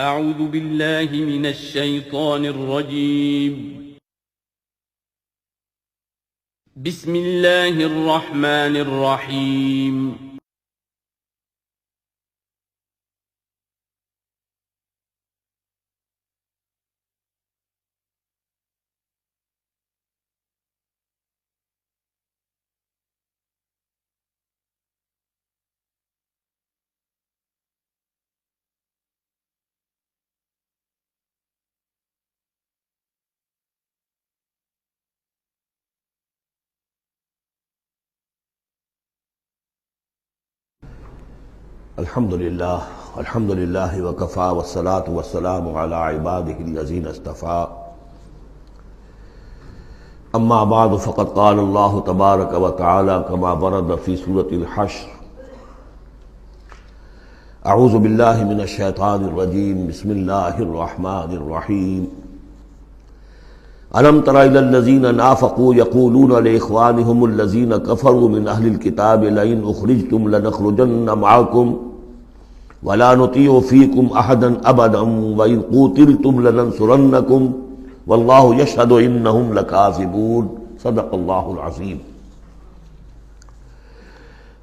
اعوذ باللہ من الشیطان الرجیم بسم اللہ الرحمن الرحیم الحمدللہ وکفا والصلاة والسلام علی عبادہ الذین اصطفیٰ اما بعد فقد قال اللہ تبارک وتعالی کما ورد فی سورۃ الحشر اعوذ باللہ من الشیطان الرجیم بسم اللہ الرحمن الرحیم الم تر الی الذین نافقوا یقولون لاخوانهم الذین کفروا من اہل الکتاب لئن اخرجتم لنخرجن معکم ولا نطیع فیکم احدا ابدا وان قوتلتم لننصرنکم واللہ یشہد انہم لکاذبون صدق اللہ العظیم۔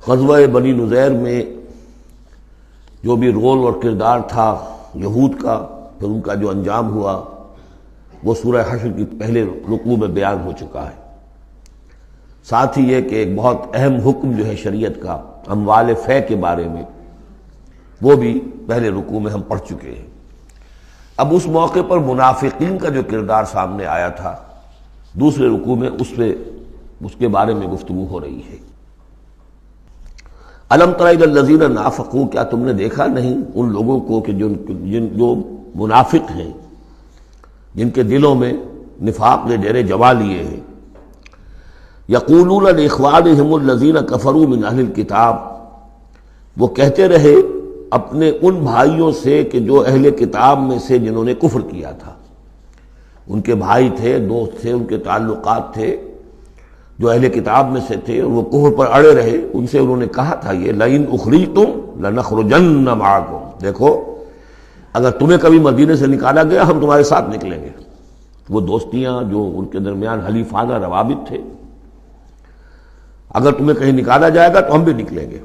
غزوہ بنی نذیر میں جو بھی رول اور کردار تھا یہود کا، پھر ان کا جو انجام ہوا، وہ سورہ حشر کی پہلے رکوع میں بیان ہو چکا ہے۔ ساتھ ہی یہ کہ ایک بہت اہم حکم جو ہے شریعت کا اموال فے کے بارے میں، وہ بھی پہلے رکوع میں ہم پڑھ چکے ہیں۔ اب اس موقع پر منافقین کا جو کردار سامنے آیا تھا دوسرے رکوع میں، اس کے بارے میں گفتگو ہو رہی ہے۔ الم تر الی الذین نافقوا، کیا تم نے دیکھا نہیں ان لوگوں کو کہ جو منافق ہیں، جن کے دلوں میں نفاق نے ڈیرے جما لیے ہیں۔ یقولون لاخوانہم الذین کفروا من اہل الکتاب، وہ کہتے رہے اپنے ان بھائیوں سے کہ جو اہل کتاب میں سے جنہوں نے کفر کیا تھا، ان کے بھائی تھے، دوست تھے، ان کے تعلقات تھے، جو اہل کتاب میں سے تھے، اور وہ کفر پر اڑے رہے، ان سے انہوں نے کہا تھا یہ لئن اخرجتم لنخرجن معکم، دیکھو اگر تمہیں کبھی مدینے سے نکالا گیا ہم تمہارے ساتھ نکلیں گے۔ وہ دوستیاں جو ان کے درمیان حلیفانہ روابط تھے، اگر تمہیں کہیں نکالا جائے گا تو ہم بھی نکلیں گے۔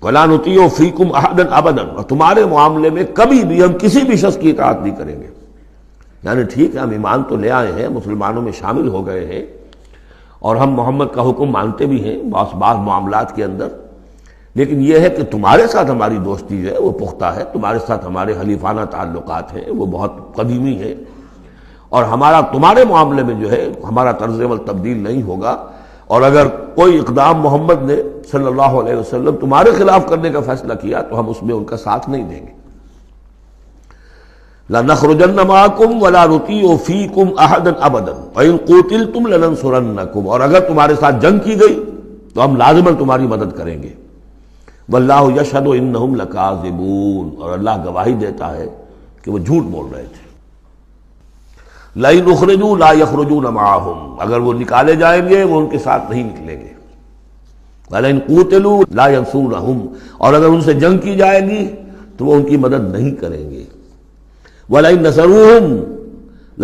وَلَا نُطِيعُ فِيكُمْ أَحَدًا أَبَدًا، اور تمہارے معاملے میں کبھی بھی ہم کسی بھی شخص کی اطاعت نہیں کریں گے۔ یعنی ٹھیک ہے ہم ایمان تو لے آئے ہیں، مسلمانوں میں شامل ہو گئے ہیں، اور ہم محمد کا حکم مانتے بھی ہیں بعض معاملات کے اندر، لیکن یہ ہے کہ تمہارے ساتھ ہماری دوستی ہے وہ پختہ ہے، تمہارے ساتھ ہمارے حلیفانہ تعلقات ہیں وہ بہت قدیمی ہیں، اور ہمارا تمہارے معاملے میں جو ہے ہمارا طرز عمل تبدیل نہیں ہوگا، اور اگر کوئی اقدام محمد نے صلی اللہ علیہ وسلم تمہارے خلاف کرنے کا فیصلہ کیا تو ہم اس میں ان کا ساتھ نہیں دیں گے۔ لَنَخْرُجَنَّ مَعَكُمْ وَلَا نُطِيعُ فِيكُمْ أَحَدًا أَبَدًا وَإِن قُوتِلْتُمْ لَنَنصُرَنَّكُمْ، اور اگر تمہارے ساتھ جنگ کی گئی تو ہم لازماً تمہاری مدد کریں گے۔ وَاللَّهُ يَشْهَدُ إِنَّهُمْ لَكَاذِبُونَ، اور اللہ گواہی دیتا ہے کہ وہ جھوٹ بول رہے تھے۔ لَئِنْ أُخْرِجُوا لَا يَخْرُجُونَ مَعَهُمْ، اگر وہ نکالے جائیں گے وہ ان کے ساتھ نہیں نکلیں گے۔ وَلَئِنْ قُوتِلُوا لَا يَنصُرُونَهُمْ، اور اگر ان سے جنگ کی جائے گی تو وہ ان کی مدد نہیں کریں گے۔ وَلَئِنْ نَصَرُوهُمْ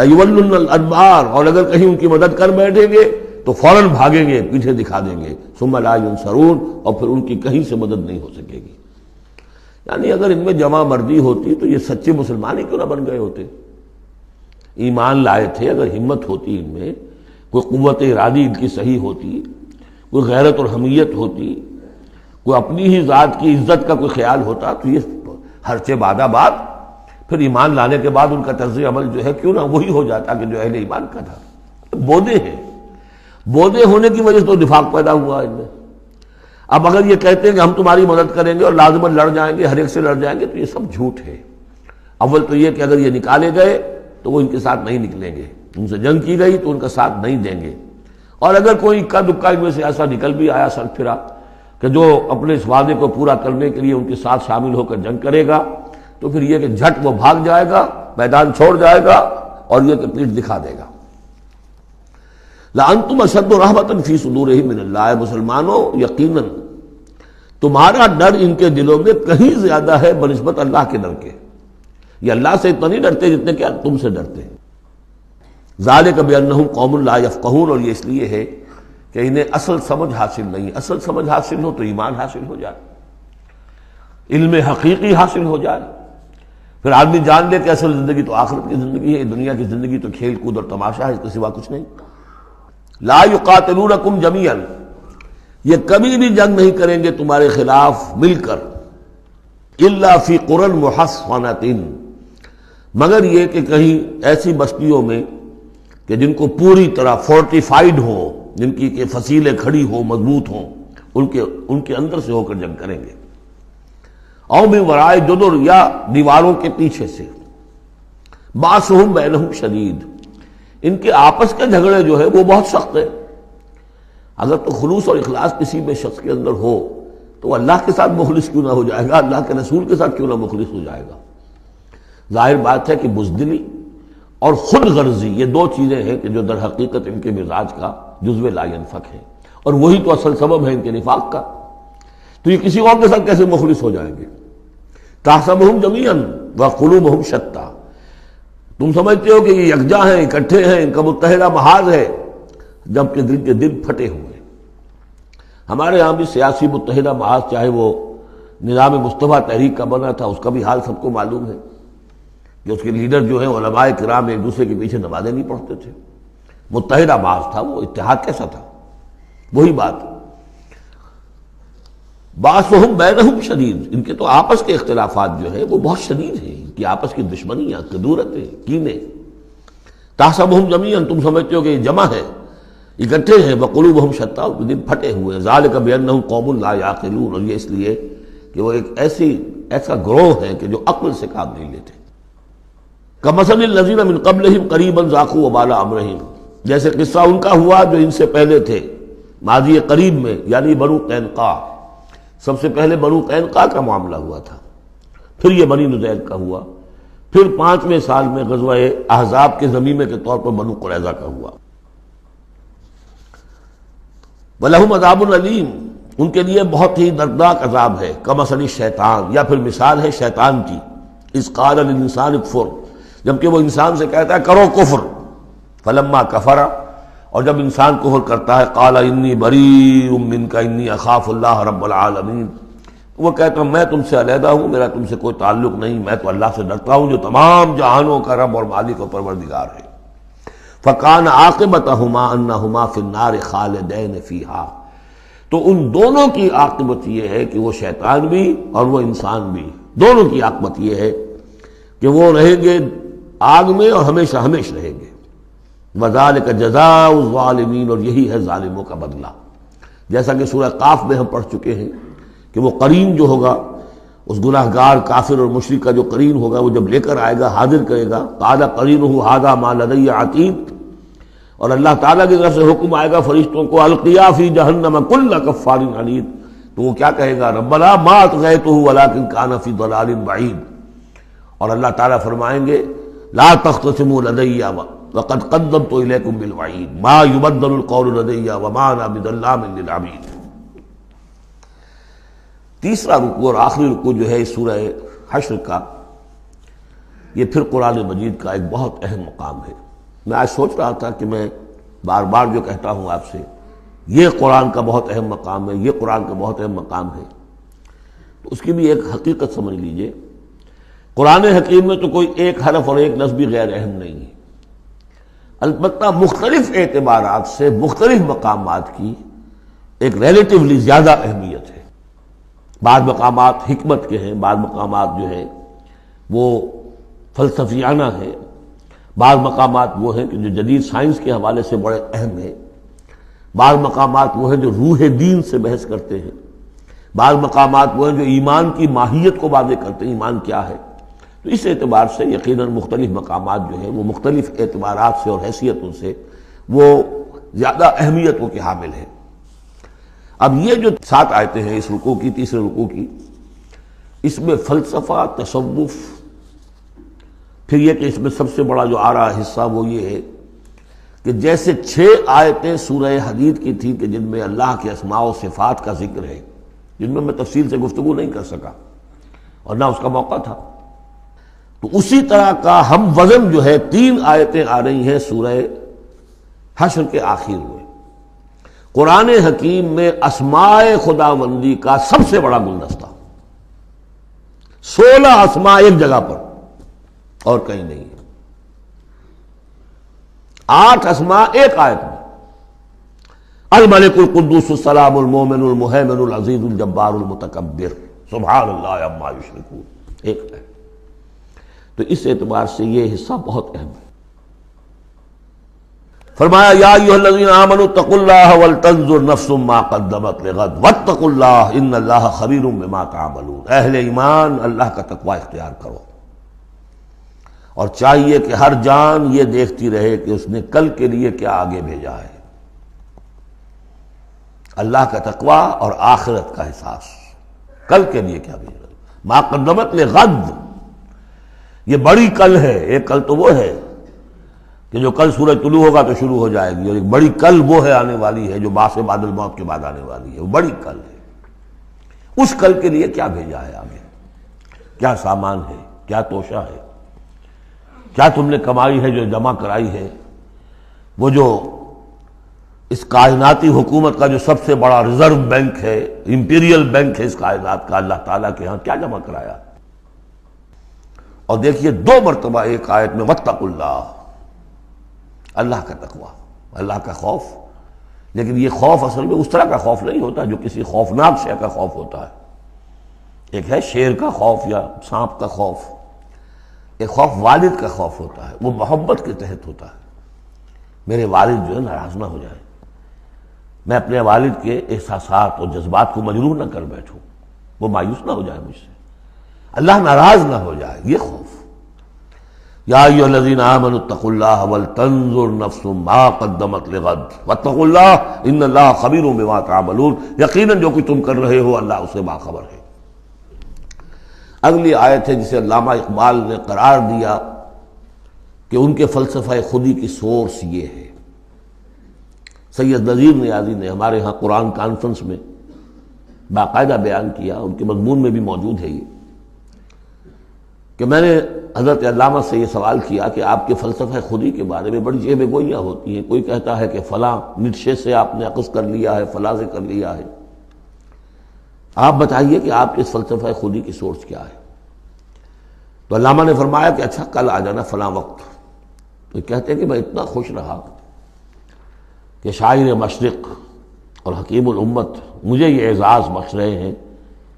لَيُوَلُّنَّ الْأَدْبَارَ، اور اگر کہیں ان کی مدد کر بیٹھیں گے تو فوراً بھاگیں گے، پیچھے دکھا دیں گے۔ ثُمَّ لَا يُنصَرُونَ، اور پھر ان کی کہیں سے مدد نہیں ہو سکے گی۔ یعنی اگر ان میں جمع مردی ہوتی تو یہ سچے مسلمان ہی کیوں نہ بن گئے ہوتے؟ ایمان لائے تھے، اگر ہمت ہوتی ان میں، کوئی قوت ارادی ان کی صحیح ہوتی، کوئی غیرت اور حمیت ہوتی، کوئی اپنی ہی ذات کی عزت کا کوئی خیال ہوتا، تو یہ ہرچے بعد بعد پھر ایمان لانے کے بعد ان کا طرز عمل جو ہے کیوں نہ وہی ہو جاتا کہ جو اہل ایمان کا تھا۔ بودے ہیں، بودے ہونے کی وجہ سے تو نفاق پیدا ہوا ان میں۔ اب اگر یہ کہتے ہیں کہ ہم تمہاری مدد کریں گے اور لازماً لڑ جائیں گے، ہر ایک سے لڑ جائیں گے، تو یہ سب جھوٹ ہے۔ اول تو یہ کہ اگر یہ نکالے گئے تو وہ ان کے ساتھ نہیں نکلیں گے، ان سے جنگ کی گئی تو ان کا ساتھ نہیں دیں گے، اور اگر کوئی اکا دکا ان میں سے ایسا نکل بھی آیا سر پھرا کہ جو اپنے اس وعدے کو پورا کرنے کے لیے ان کے ساتھ شامل ہو کر جنگ کرے گا، تو پھر یہ کہ جھٹ وہ بھاگ جائے گا، میدان چھوڑ جائے گا، اور یہ کہ پیٹھ دکھا دے گا۔ لَأَنْتُمْ أَشَدُّ رَهْبَةً فِي صُدُورِهِم مِّنَ اللَّهِ، مسلمانوں یقیناً تمہارا ڈر ان کے دلوں میں کہیں زیادہ ہے بنسبت اللہ کے ڈر کے۔ یہ اللہ سے اتنا نہیں ڈرتے جتنے کہ تم سے ڈرتے ہیں۔ ذالک بانہم قوم لا یفقہون، اور یہ اس لیے ہے کہ انہیں اصل سمجھ حاصل نہیں۔ اصل سمجھ حاصل ہو تو ایمان حاصل ہو جائے، علم حقیقی حاصل ہو جائے، پھر آدمی جان لے کہ اصل زندگی تو آخرت کی زندگی ہے، دنیا کی زندگی تو کھیل کود اور تماشا ہے، اس کے سوا کچھ نہیں۔ لا یقاتلونکم جمیعا، یہ کبھی بھی جنگ نہیں کریں گے تمہارے خلاف مل کر، الا فی قری محصنۃ، مگر یہ کہ کہیں ایسی بستیوں میں کہ جن کو پوری طرح فورٹیفائڈ ہو، جن کی کہ فصیلیں کھڑی ہو، مضبوط ہوں، ان کے اندر سے ہو کر جنگ کریں گے، او من ورائے جدر، یا دیواروں کے پیچھے سے، باسہم بینہم شدید، ان کے آپس کے جھگڑے جو ہے وہ بہت سخت ہے۔ اگر تو خلوص اور اخلاص کسی میں شخص کے اندر ہو تو اللہ کے ساتھ مخلص کیوں نہ ہو جائے گا، اللہ کے رسول کے ساتھ کیوں نہ مخلص ہو جائے گا۔ ظاہر بات ہے کہ بزدلی اور خود غرضی، یہ دو چیزیں ہیں کہ جو در حقیقت ان کے مزاج کا جزو لا ینفک ہے، اور وہی تو اصل سبب ہے ان کے نفاق کا۔ تو یہ کسی اور کے ساتھ کیسے مخلص ہو جائیں گے؟ تحسبہم جمیعا وقلوبہم شتیٰ، تم سمجھتے ہو کہ یہ یکجا ہیں، اکٹھے ہیں، ان کا متحدہ محاذ ہے، جبکہ دل کے دل پھٹے ہوئے۔ ہمارے ہاں بھی سیاسی متحدہ محاذ، چاہے وہ نظام مصطفیٰ تحریک کا بنا تھا، اس کا بھی حال سب کو معلوم ہے کہ اس کے لیڈر جو ہیں علماء کرام ایک دوسرے کے پیچھے نمازیں نہیں پڑھتے تھے، متحدہ محاذ تھا وہ، اتحاد کیسا تھا؟ وہی بات، باسہم بینہم شدید، ان کے تو آپس کے اختلافات جو ہے وہ بہت شدید ہیں، ان کی آپس کی دشمنیاں، کدورتیں، کینے۔ تحسبہم جمیعا، تم سمجھتے ہو کہ یہ جمع ہے، اکٹھے ہیں، وقلوبہم شتیٰ، ان کے دل پھٹے ہوئے ہیں۔ ذالک بانہم قوم لا یعقلون، اور یہ اس لیے کہ وہ ایک ایسا گروہ ہے کہ جو عقل سے کام نہیں لیتے۔ کمثل الذین من قبلہم قریبا ذاقوا وبال امرہم، جیسے قصہ ان کا ہوا جو ان سے پہلے تھے ماضی قریب میں، یعنی بنو قینقاع۔ سب سے پہلے بنو قینقاع کا معاملہ ہوا تھا، پھر یہ بنی نضیر کا ہوا، پھر 5ویں سال میں غزوہ احزاب کے ضمیمے کے طور پر بنو قریظہ کا ہوا۔ وَلَهُمْ عَذَابٌ أَلِيمٌ، ان کے لیے بہت ہی دردناک عذاب ہے۔ کمثل الشیطان، یا پھر مثال ہے شیطان کی، اذ قال للانسان اکفر، جبکہ وہ انسان سے کہتا ہے کرو کفر، فلما کفر، اور جب انسان کفر کرتا ہے، قال انی بریء منک انی اخاف اللہ رب العالمین، وہ کہتا ہوں میں تم سے علیحدہ ہوں، میرا تم سے کوئی تعلق نہیں، میں تو اللہ سے ڈرتا ہوں جو تمام جہانوں کا رب اور مالک و پروردگار ہے۔ فَكَانَ عَاقِبَتَهُمَا أَنَّهُمَا فِي النَّارِ خَالِدَيْنِ فِيهَا، تو ان دونوں کی عاقبت یہ ہے کہ وہ شیطان بھی اور وہ انسان بھی، دونوں کی عاقبت یہ ہے کہ وہ رہیں گے آگ میں اور ہمیشہ ہمیشہ رہیں گے۔ وَذَلِكَ جَزَاءُ الظَّالِمِينَ، اور یہی ہے ظالموں کا بدلہ، جیسا کہ سورہ قاف میں ہم پڑھ چکے ہیں کہ وہ قرین جو ہوگا، اس گناہگار کافر اور مشرک کا جو قرین ہوگا، وہ جب لے کر آئے گا، حاضر کرے گا، قَالَ قَرِينُهُ هَذَا مَا لَدَيَّ عَتِيدٌ، اور اللہ تعالیٰ کی طرف سے حکم آئے گا فرشتوں کو، القیا فی جہنم کل کفار عنید، تو وہ کیا کہے گا، ربنا ما اطغیتہ ولکن کان فی ضلال بعید، اور اللہ تعالیٰ فرمائیں گے لا تختصموا لدی وقد قدمت الیکم بالوعید ما یبدل القول لدی وما انا بظلام للعبید۔ تیسرا رکوع اور آخری رکوع جو ہے اس سورہ حشر کا، یہ پھر قرآن مجید کا ایک بہت اہم مقام ہے۔ میں آج سوچ رہا تھا کہ میں بار بار جو کہتا ہوں آپ سے، یہ قرآن کا بہت اہم مقام ہے، یہ قرآن کا بہت اہم مقام ہے، تو اس کی بھی ایک حقیقت سمجھ لیجئے۔ قرآن حکیم میں تو کوئی ایک حرف اور ایک لفظ بھی غیر اہم نہیں ہے، البتہ مختلف اعتبارات سے مختلف مقامات کی ایک ریلیٹیولی زیادہ اہمیت ہے۔ بعض مقامات حکمت کے ہیں، بعض مقامات جو ہیں وہ فلسفیانہ ہیں، بعض مقامات وہ ہیں کہ جو جدید سائنس کے حوالے سے بڑے اہم ہیں، بعض مقامات وہ ہیں جو روح دین سے بحث کرتے ہیں، بعض مقامات وہ ہیں جو ایمان کی ماہیت کو واضح کرتے ہیں، ایمان کیا ہے۔ تو اس اعتبار سے یقیناً مختلف مقامات جو ہیں وہ مختلف اعتبارات سے اور حیثیتوں سے وہ زیادہ اہمیتوں کے حامل ہیں۔ اب یہ جو 7 آیتیں ہیں اس رکوع کی، تیسرے رکوع کی، اس میں فلسفہ، تصوف، پھر یہ کہ اس میں سب سے بڑا جو آ رہا حصہ وہ یہ ہے کہ جیسے 6 آیتیں سورہ حدید کی تھیں کہ جن میں اللہ کے اسماء و صفات کا ذکر ہے، جن میں تفصیل سے گفتگو نہیں کر سکا اور نہ اس کا موقع تھا، تو اسی طرح کا ہم وزن جو ہے 3 آیتیں آ رہی ہیں سورہ حشر کے آخر میں. قرآن حکیم میں اسماء خداوندی کا سب سے بڑا گلدستہ، 16 اسماء ایک جگہ پر اور کہیں نہیں، 8 اسماء ایک آیت میں. الملک القدوس السلام المومن المہیمن العزیز الجبار المتکبر سبحان اللہ عما یشرکون، ایک ہے. تو اس اعتبار سے یہ حصہ بہت اہم ہے. فرمایا یا ایھا الذین آمنوا اتقوا اللہ ولتنظر نفس ما قدمت لغد واتقوا اللہ ان اللہ خبیر بما تعملون. اہل ایمان اللہ کا تقوی اختیار کرو، اور چاہیے کہ ہر جان یہ دیکھتی رہے کہ اس نے کل کے لیے کیا آگے بھیجا ہے. اللہ کا تقوی اور آخرت کا احساس، کل کے لیے کیا بھیجا. ما قدمت لغد، یہ بڑی کل ہے. ایک کل تو وہ ہے کہ جو کل سورج طلوع ہوگا تو شروع ہو جائے گی، اور ایک بڑی کل وہ ہے آنے والی ہے جو بعث بعد الموت کے بعد آنے والی ہے. وہ بڑی کل ہے. اس کل کے لیے کیا بھیجا ہے آگے، کیا سامان ہے، کیا توشہ ہے، کیا تم نے کمائی ہے جو جمع کرائی ہے. وہ جو اس کائناتی حکومت کا جو سب سے بڑا ریزرو بینک ہے، امپیریل بینک ہے اس کائنات کا، اللہ تعالیٰ کے ہاں کیا جمع کرایا. اور دیکھیے 2 مرتبہ ایک آیت میں واتقوا اللہ، اللہ کا تقوی، اللہ کا خوف. لیکن یہ خوف اصل میں اس طرح کا خوف نہیں ہوتا جو کسی خوفناک شے کا خوف ہوتا ہے. ایک ہے شیر کا خوف یا سانپ کا خوف، ایک خوف والد کا خوف ہوتا ہے، وہ محبت کے تحت ہوتا ہے. میرے والد جو ہے ناراض نہ ہو جائے، میں اپنے والد کے احساسات اور جذبات کو مجروح نہ کر بیٹھوں، وہ مایوس نہ ہو جائے مجھ سے، اللہ ناراض نہ ہو جائے. یہ خوف. یا ایھا الذین آمنوا اتقوا اللہ ولتنظر نفس ما قدمت لغد واتقوا اللہ ان اللہ خبیر بما تعملون. یقیناً جو کچھ تم کر رہے ہو اللہ اسے باخبر ہے. اگلی آیت ہے جسے علامہ اقبال نے قرار دیا کہ ان کے فلسفہ خودی کی سورس یہ ہے. سید نذیر نیازی نے ہمارے ہاں قرآن کانفرنس میں باقاعدہ بیان کیا، ان کے مضمون میں بھی موجود ہے یہ، کہ میں نے حضرت علامہ سے یہ سوال کیا کہ آپ کے فلسفہ خودی کے بارے میں بڑی جیب گوئیاں ہوتی ہیں. کوئی کہتا ہے کہ فلاں نیٹشے سے آپ نے اخذ کر لیا ہے، فلاں سے کر لیا ہے. آپ بتائیے کہ آپ کے اس فلسفہ خودی کی سورس کیا ہے. تو علامہ نے فرمایا کہ اچھا کل آ جانا فلاں وقت. تو کہتے ہیں کہ میں اتنا خوش رہا کہ شاعر مشرق اور حکیم الامت مجھے یہ اعزاز بخش رہے ہیں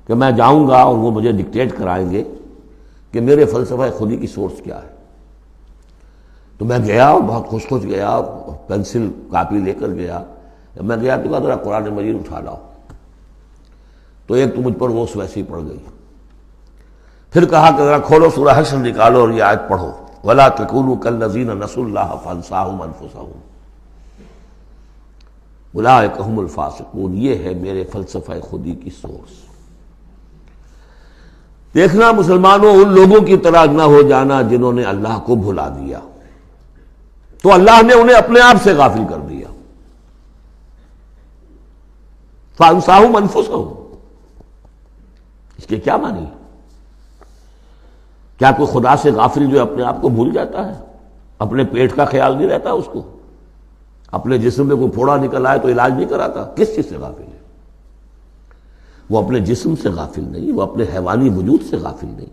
کہ میں جاؤں گا اور وہ مجھے ڈکٹیٹ کرائیں گے کہ میرے فلسفہ خودی کی سورس کیا ہے. تو میں گیا اور بہت خوش گیا، پینسل کاپی لے کر گیا. میں گیا تو کہا ذرا قرآن مجید اٹھا لاؤ. تو ایک تو مجھ پر وہ ویسی پڑ گئی. پھر کہا کہ ذرا کھولو سورہ حشر نکالو اور یہ آیت پڑھو، وَلَا تَكُونُوا كَالَّذِينَ نَسُوا اللَّهَ فَأَنسَاهُمْ أَنفُسَهُمْ أُولَٰئِكَ هُمُ الْفَاسِقُونَ. یہ ہے میرے فلسفہ خودی کی سورس. دیکھنا مسلمانوں، ان لوگوں کی طرح نہ ہو جانا جنہوں نے اللہ کو بھلا دیا، تو اللہ نے انہیں اپنے آپ سے غافل کر دیا. فَأَنسَاهُمْ أَنفُسَهُمْ، اس کے کیا معنی؟ کیا کوئی خدا سے غافل جو اپنے آپ کو بھول جاتا ہے؟ اپنے پیٹ کا خیال نہیں رہتا اس کو؟ اپنے جسم میں کوئی پھوڑا نکل آئے تو علاج نہیں کراتا؟ کس چیز سے غافل ہے؟ وہ اپنے جسم سے غافل نہیں، وہ اپنے حیوانی وجود سے غافل نہیں،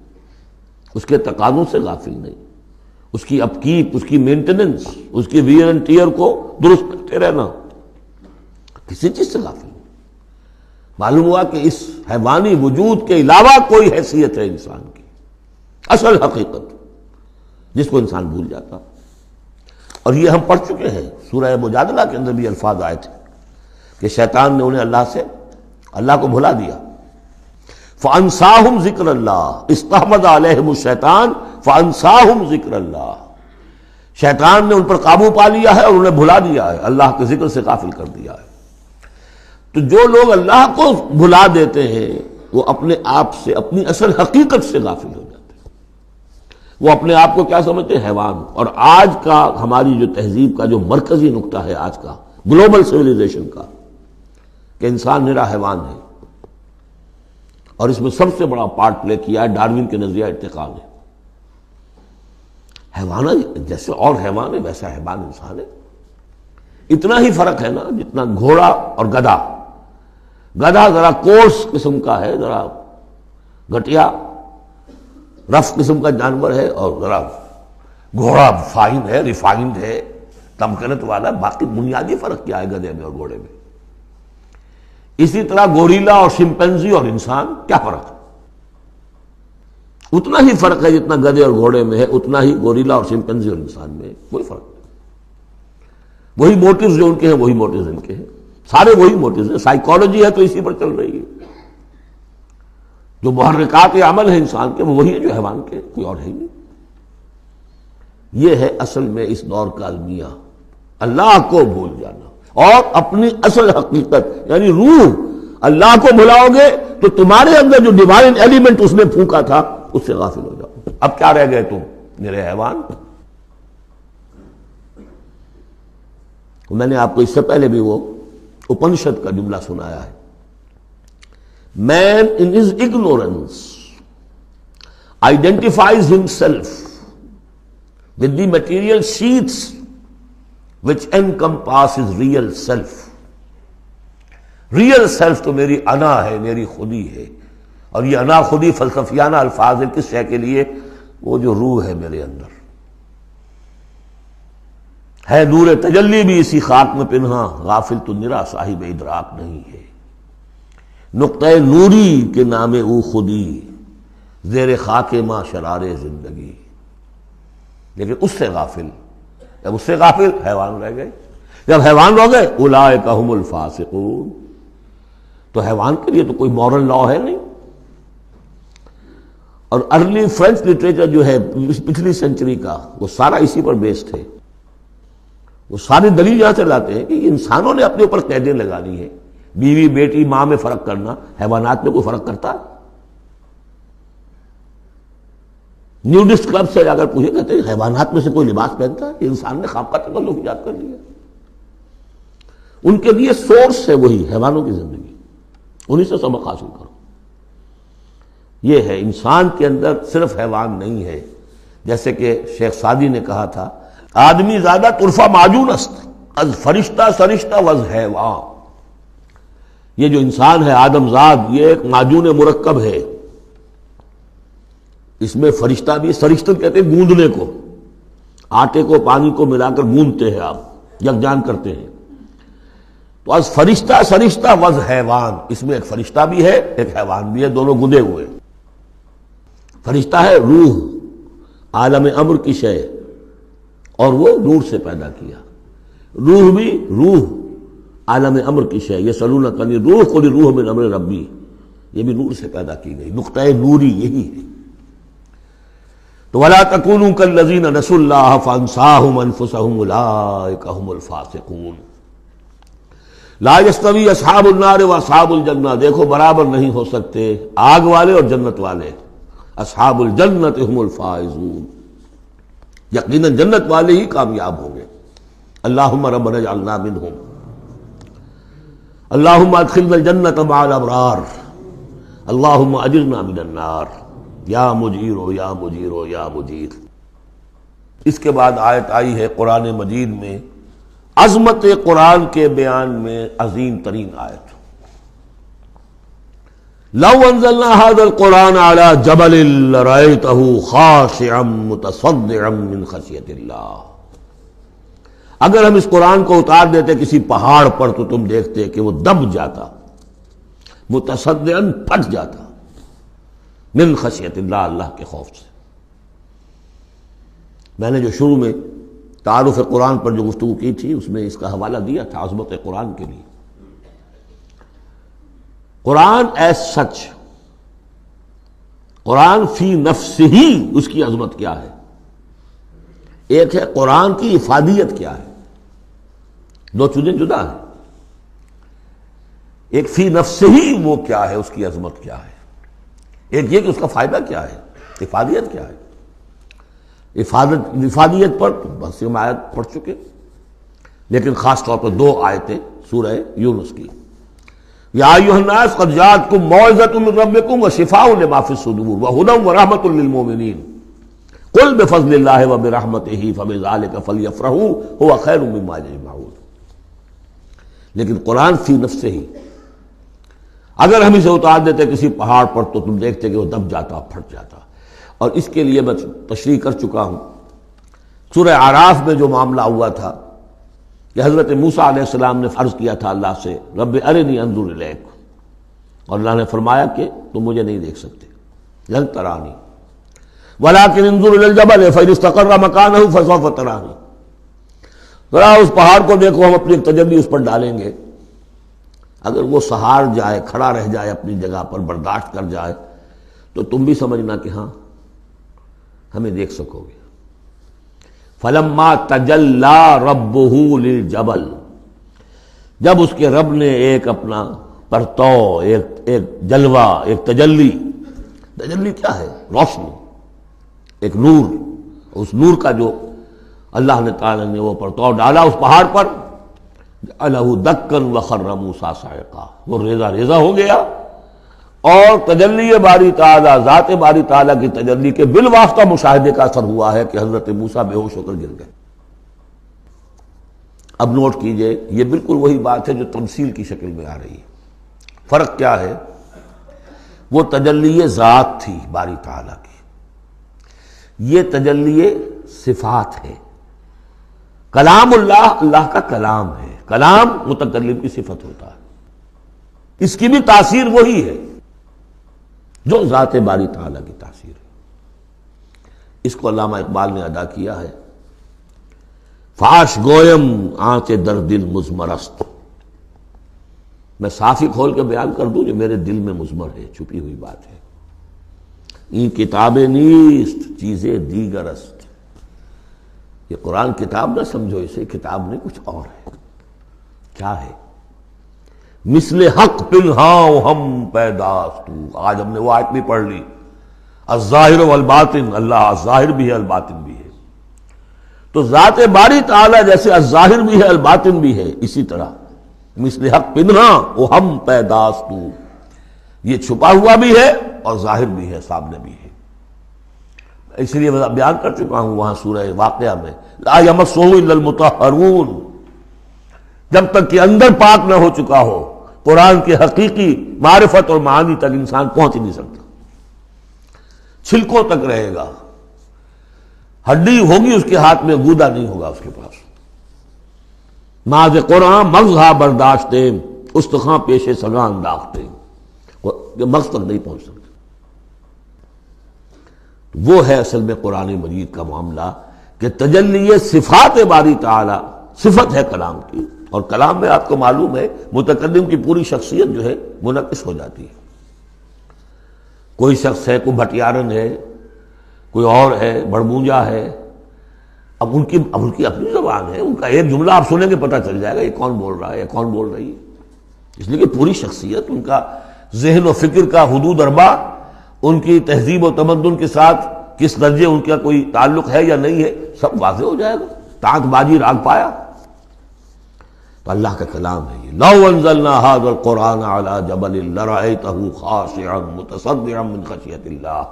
اس کے تقاضوں سے غافل نہیں، اس کی اپ کیپ، اس کی مینٹیننس، اس کی ویئر اینڈ ٹیئر کو درست کرتے رہنا، کسی چیز سے غافل نہیں. معلوم ہوا کہ اس حیوانی وجود کے علاوہ کوئی حیثیت ہے انسان کی، اصل حقیقت جس کو انسان بھول جاتا. اور یہ ہم پڑھ چکے ہیں سورہ مجادلہ کے اندر بھی الفاظ آئے تھے کہ شیطان نے انہیں اللہ کو بھلا دیا. فَأَنسَاهُمْ ذِكْرَ اللَّهِ اسْتَحْوَذَ عَلَيْهِمُ الشَّيْطَانُ فَأَنسَاهُمْ ذِكْرَ اللَّهِ. شیطان نے ان پر قابو پا لیا ہے اور انہیں بھلا دیا ہے، اللہ کے ذکر سے غافل کر دیا ہے. تو جو لوگ اللہ کو بھلا دیتے ہیں وہ اپنے آپ سے، اپنی اصل حقیقت سے غافل ہو جاتے ہیں. وہ اپنے آپ کو کیا سمجھتے ہیں؟ حیوان. اور آج کا ہماری جو تہذیب کا جو مرکزی نقطہ ہے، آج کا گلوبل سویلائزیشن کا، کہ انسان میرا حیوان ہے. اور اس میں سب سے بڑا پارٹ پلے کیا ہے ڈاروین کے نظریہ ارتقاء نے. حیوان جیسے اور حیوان ہے ویسا حیوان انسان ہے. اتنا ہی فرق ہے نا جتنا گھوڑا اور گدھا. گدھا ذرا کورس قسم کا ہے، ذرا گھٹیا رف قسم کا جانور ہے، اور ذرا گھوڑا فائن ہے، ریفائنڈ ہے، تمکنت والا. باقی بنیادی فرق کیا ہے گدھے میں اور گھوڑے میں؟ اسی طرح گوریلا اور شمپینزی اور انسان، کیا فرق ہے؟ اتنا ہی فرق ہے جتنا گدھے اور گھوڑے میں ہے، اتنا ہی گوریلا اور شمپینزی اور انسان میں ہے. کوئی فرق نہیں. وہی موٹیوز جو ان کے ہیں وہی موٹیوز ان کے ہیں، سارے وہی موٹیوز ہیں. سائیکالوجی ہے تو اسی پر چل رہی ہے. جو محرکات عمل ہے انسان کے وہ وہی ہے جو حیوان کے، کوئی اور ہے ہی نہیں. یہ ہے اصل میں اس دور کا المیہ، اللہ کو بھول جانا اور اپنی اصل حقیقت یعنی روح. اللہ کو بھلاؤ گے تو تمہارے اندر جو ڈیوائن ایلیمنٹ اس نے پھونکا تھا اس سے غافل ہو جاؤ. اب کیا رہ گئے تم میرے حیوان؟ میں نے آپ کو اس سے پہلے بھی وہ اپنشد کا جملہ سنایا ہے. Man in his ignorance identifies himself with the material sheaths which encompass his real self. Real self تو میری انا ہے، میری خودی ہے. اور یہ انا خودی فلسفیانہ الفاظ ہے کس شے کے لیے؟ وہ جو روح ہے میرے اندر ہے، نور تجلی بھی اسی خاک میں پنہاں، غافل تو نرا صاحب ادراک نہیں ہے. نقطۂ نوری کے نام او خودی، زیر خاک ماں شرار زندگی. لیکن اس سے غافل، جب اس سے غافل حیوان رہ گئے. جب حیوان رہ گئے اولئک ھم الفاسقون، تو حیوان کے لیے تو کوئی مورل لا ہے نہیں. اور ارلی فرینچ لٹریچر جو ہے پچھلی سینچری کا وہ سارا اسی پر بیسڈ ہے. وہ ساری دلیل یہاں سے لاتے ہیں کہ انسانوں نے اپنے اوپر قیدیں لگا لی ہیں. بیوی بیٹی ماں میں فرق کرنا، حیوانات میں کوئی فرق کرتا ہے؟ نیوڈسٹ کلب سے اگر پوچھے کہتے ہیں حیوانات میں سے کوئی لباس پہنتا ہے؟ انسان نے خام کا تکلف ایجاد کر لیا. ان کے لیے سورس ہے وہی حیوانوں کی زندگی، انہی سے سبق حاصل کرو. یہ ہے انسان کے اندر صرف حیوان نہیں ہے. جیسے کہ شیخ سعدی نے کہا تھا آدمی زیادہ طرفہ معجون است از فرشتہ سرشتہ وز حیوان. یہ جو انسان ہے آدم زاد یہ ایک معجون مرکب ہے. اس میں فرشتہ بھی، سرشتہ کہتے ہیں گوندنے کو، آٹے کو پانی کو ملا کر گوندتے ہیں آپ، یکجان کرتے ہیں. تو از فرشتہ سرشتہ وز حیوان، اس میں ایک فرشتہ بھی ہے ایک حیوان بھی ہے، دونوں گندے ہوئے. فرشتہ ہے روح، عالم امر کی شے، اور وہ نور سے پیدا کیا. روح بھی روح عالم امر کی شے، یسألونک عن الروح قل الروح من امر ربی، یہ بھی نور سے پیدا کی گئی. نقطۂ نوری یہی ہے. تو ولا تکونوا کالذین نسوا اللہ فانساہم انفسہم اولئک ھم الفاسقون. لا یستوی اصحاب النار واصحاب الجنہ، دیکھو برابر نہیں ہو سکتے آگ والے اور جنت والے. اصحاب الجنت ھم الفائزون، یقیناً جنت والے ہی کامیاب ہوں گے. اللہم ربنا اجعلنا منہم، اللہم ادخلنا الجنت مع الابرار، اللہم اجرنا من النار، یا مجیرو یا مجیرو یا مجیر. اس کے بعد آیت آئی ہے قرآن مجید میں عظمت قرآن کے بیان میں عظیم ترین آیت. لو انزلنا هذا القرآن على جبل لرأيته خاشعا متصدعا من خشیۃ اللہ. اگر ہم اس قرآن کو اتار دیتے کسی پہاڑ پر تو تم دیکھتے کہ وہ دب جاتا، متصدعا پھٹ جاتا، من خشیۃ اللہ، اللہ کے خوف سے. میں نے جو شروع میں تعارف قرآن پر جو گفتگو کی تھی اس میں اس کا حوالہ دیا تھا عظمت قرآن کے لیے. قرآن ایز سچ، قرآن فی نفسہ ہی اس کی عظمت کیا ہے. ایک ہے قرآن کی افادیت کیا ہے، دو چیزیں جدا ہیں. ایک فی نفسہ ہی وہ کیا ہے، اس کی عظمت کیا ہے. ایک یہ کہ اس کا فائدہ کیا ہے، افادیت کیا ہے. افادیت پر بس ہم آیت پڑھ چکے، لیکن خاص طور پر دو آیتیں سورہ یونس کی. یا ایھا الناس قد جاءتکم موعظۃ من ربکم وشفاء لما فی الصدور وہدی ورحمۃ للمؤمنین. قل بفضل اللہ وبرحمتہ فبذلک فلیفرحوا هو خیر مما یجمعون. لیکن قرآن فی نفسہ ہی اگر ہم اسے اتار دیتے کسی پہاڑ پر تو تم دیکھتے کہ وہ دب جاتا، پھٹ جاتا. اور اس کے لیے میں تشریح کر چکا ہوں. سورہ اعراف میں جو معاملہ ہوا تھا کہ حضرت موسیٰ علیہ السلام نے عرض کیا تھا اللہ سے رب ارنی انظر الیک، اور اللہ نے فرمایا کہ تم مجھے نہیں دیکھ سکتے، لن ترانی ولکن انظر الی الجبل فإن استقر مکانہ فسوف ترانی. ذرا اس پہاڑ کو دیکھو، ہم اپنی تجلی اس پر ڈالیں گے، اگر وہ سہار جائے، کھڑا رہ جائے اپنی جگہ پر، برداشت کر جائے، تو تم بھی سمجھنا کہ ہاں ہمیں دیکھ سکو گے. فلما تجلی ربہ للجبل، جب اس کے رب نے ایک اپنا پرتو، ایک جلوہ، ایک تجلی کیا ہے؟ روشنی، ایک نور. اس نور کا جو اللہ نے تعالی نے وہ پرتو ڈالا اس پہاڑ پر، جعلہ دکا وخر موسیٰ صعقا، وہ ریزہ ریزہ ہو گیا. اور تجلی باری تعالی، ذات باری تعالی کی تجلی کے بالواسطہ مشاہدے کا اثر ہوا ہے کہ حضرت موسیٰ بے ہوش ہو کر گر گئے. اب نوٹ کیجئے، یہ بالکل وہی بات ہے جو تمثیل کی شکل میں آ رہی ہے. فرق کیا ہے؟ وہ تجلی ذات تھی باری تعالی کی، یہ تجلی صفات ہے. کلام اللہ، اللہ کا کلام ہے. کلام متکلم کی صفت ہوتا ہے، اس کی بھی تاثیر وہی ہے جو ذات باری تعالیٰ کی تاثیر ہے. اس کو علامہ اقبال نے ادا کیا ہے، فاش گویم آنچ در دل مضمرست. میں صاف ہی کھول کے بیان کر دوں جو میرے دل میں مضمر ہے، چھپی ہوئی بات ہے. این کتابیں نیست چیزیں دیگر است. یہ قرآن کتاب نہ سمجھو، اسے کتاب نہیں، کچھ اور ہے. کیا ہے؟ مثل حق پنہاں ہم پیداست. آج ہم نے وہ آیت بھی پڑھ لی، الظاہر والباطن، اللہ الظاہر بھی ہے الباطن بھی ہے. تو ذات باری تعالیٰ جیسے الظاہر بھی ہے الباطن بھی ہے، اسی طرح مثل حق پنہاں وہ ہم پیداست، یہ چھپا ہوا بھی ہے اور ظاہر بھی ہے، سامنے بھی ہے. اس لیے میں بیان کر چکا ہوں وہاں سورہ واقعہ میں، لا یمسہ الا المطہرون، جب تک کہ اندر پاک نہ ہو چکا ہو قرآن کے حقیقی معرفت اور معانی تک انسان پہنچ نہیں سکتا. چھلکوں تک رہے گا، ہڈی ہوگی اس کے ہاتھ میں، گودا نہیں ہوگا اس کے پاس. ماذ قرآن مغزہ برداشتے استخاں پیش سگاں انداختے، مغز تک نہیں پہنچ سکتا. وہ ہے اصل میں قرآن مجید کا معاملہ کہ تجلی صفات باری تعالی صفت ہے کلام کی، اور کلام میں آپ کو معلوم ہے متکلم کی پوری شخصیت جو ہے منعکس ہو جاتی ہے. کوئی شخص ہے، کوئی بھٹیارن ہے، کوئی اور ہے، بڑمونجا ہے، اب ان کی اپنی زبان ہے، ان کا ایک جملہ آپ سنیں گے پتہ چل جائے گا یہ کون بول رہا ہے، یہ کون بول رہی ہے. اس لیے کہ پوری شخصیت، ان کا ذہن و فکر کا حدود اربع، ان کی تہذیب و تمدن کے ساتھ کس درجے ان کا کوئی تعلق ہے یا نہیں ہے، سب واضح ہو جائے گا. تانت بازی راگ پایا. تو اللہ کا کلام ہے یہ. لو انزلنا هذا القرآن على جبل لرأيته خاشعا متصدعا من خشية الله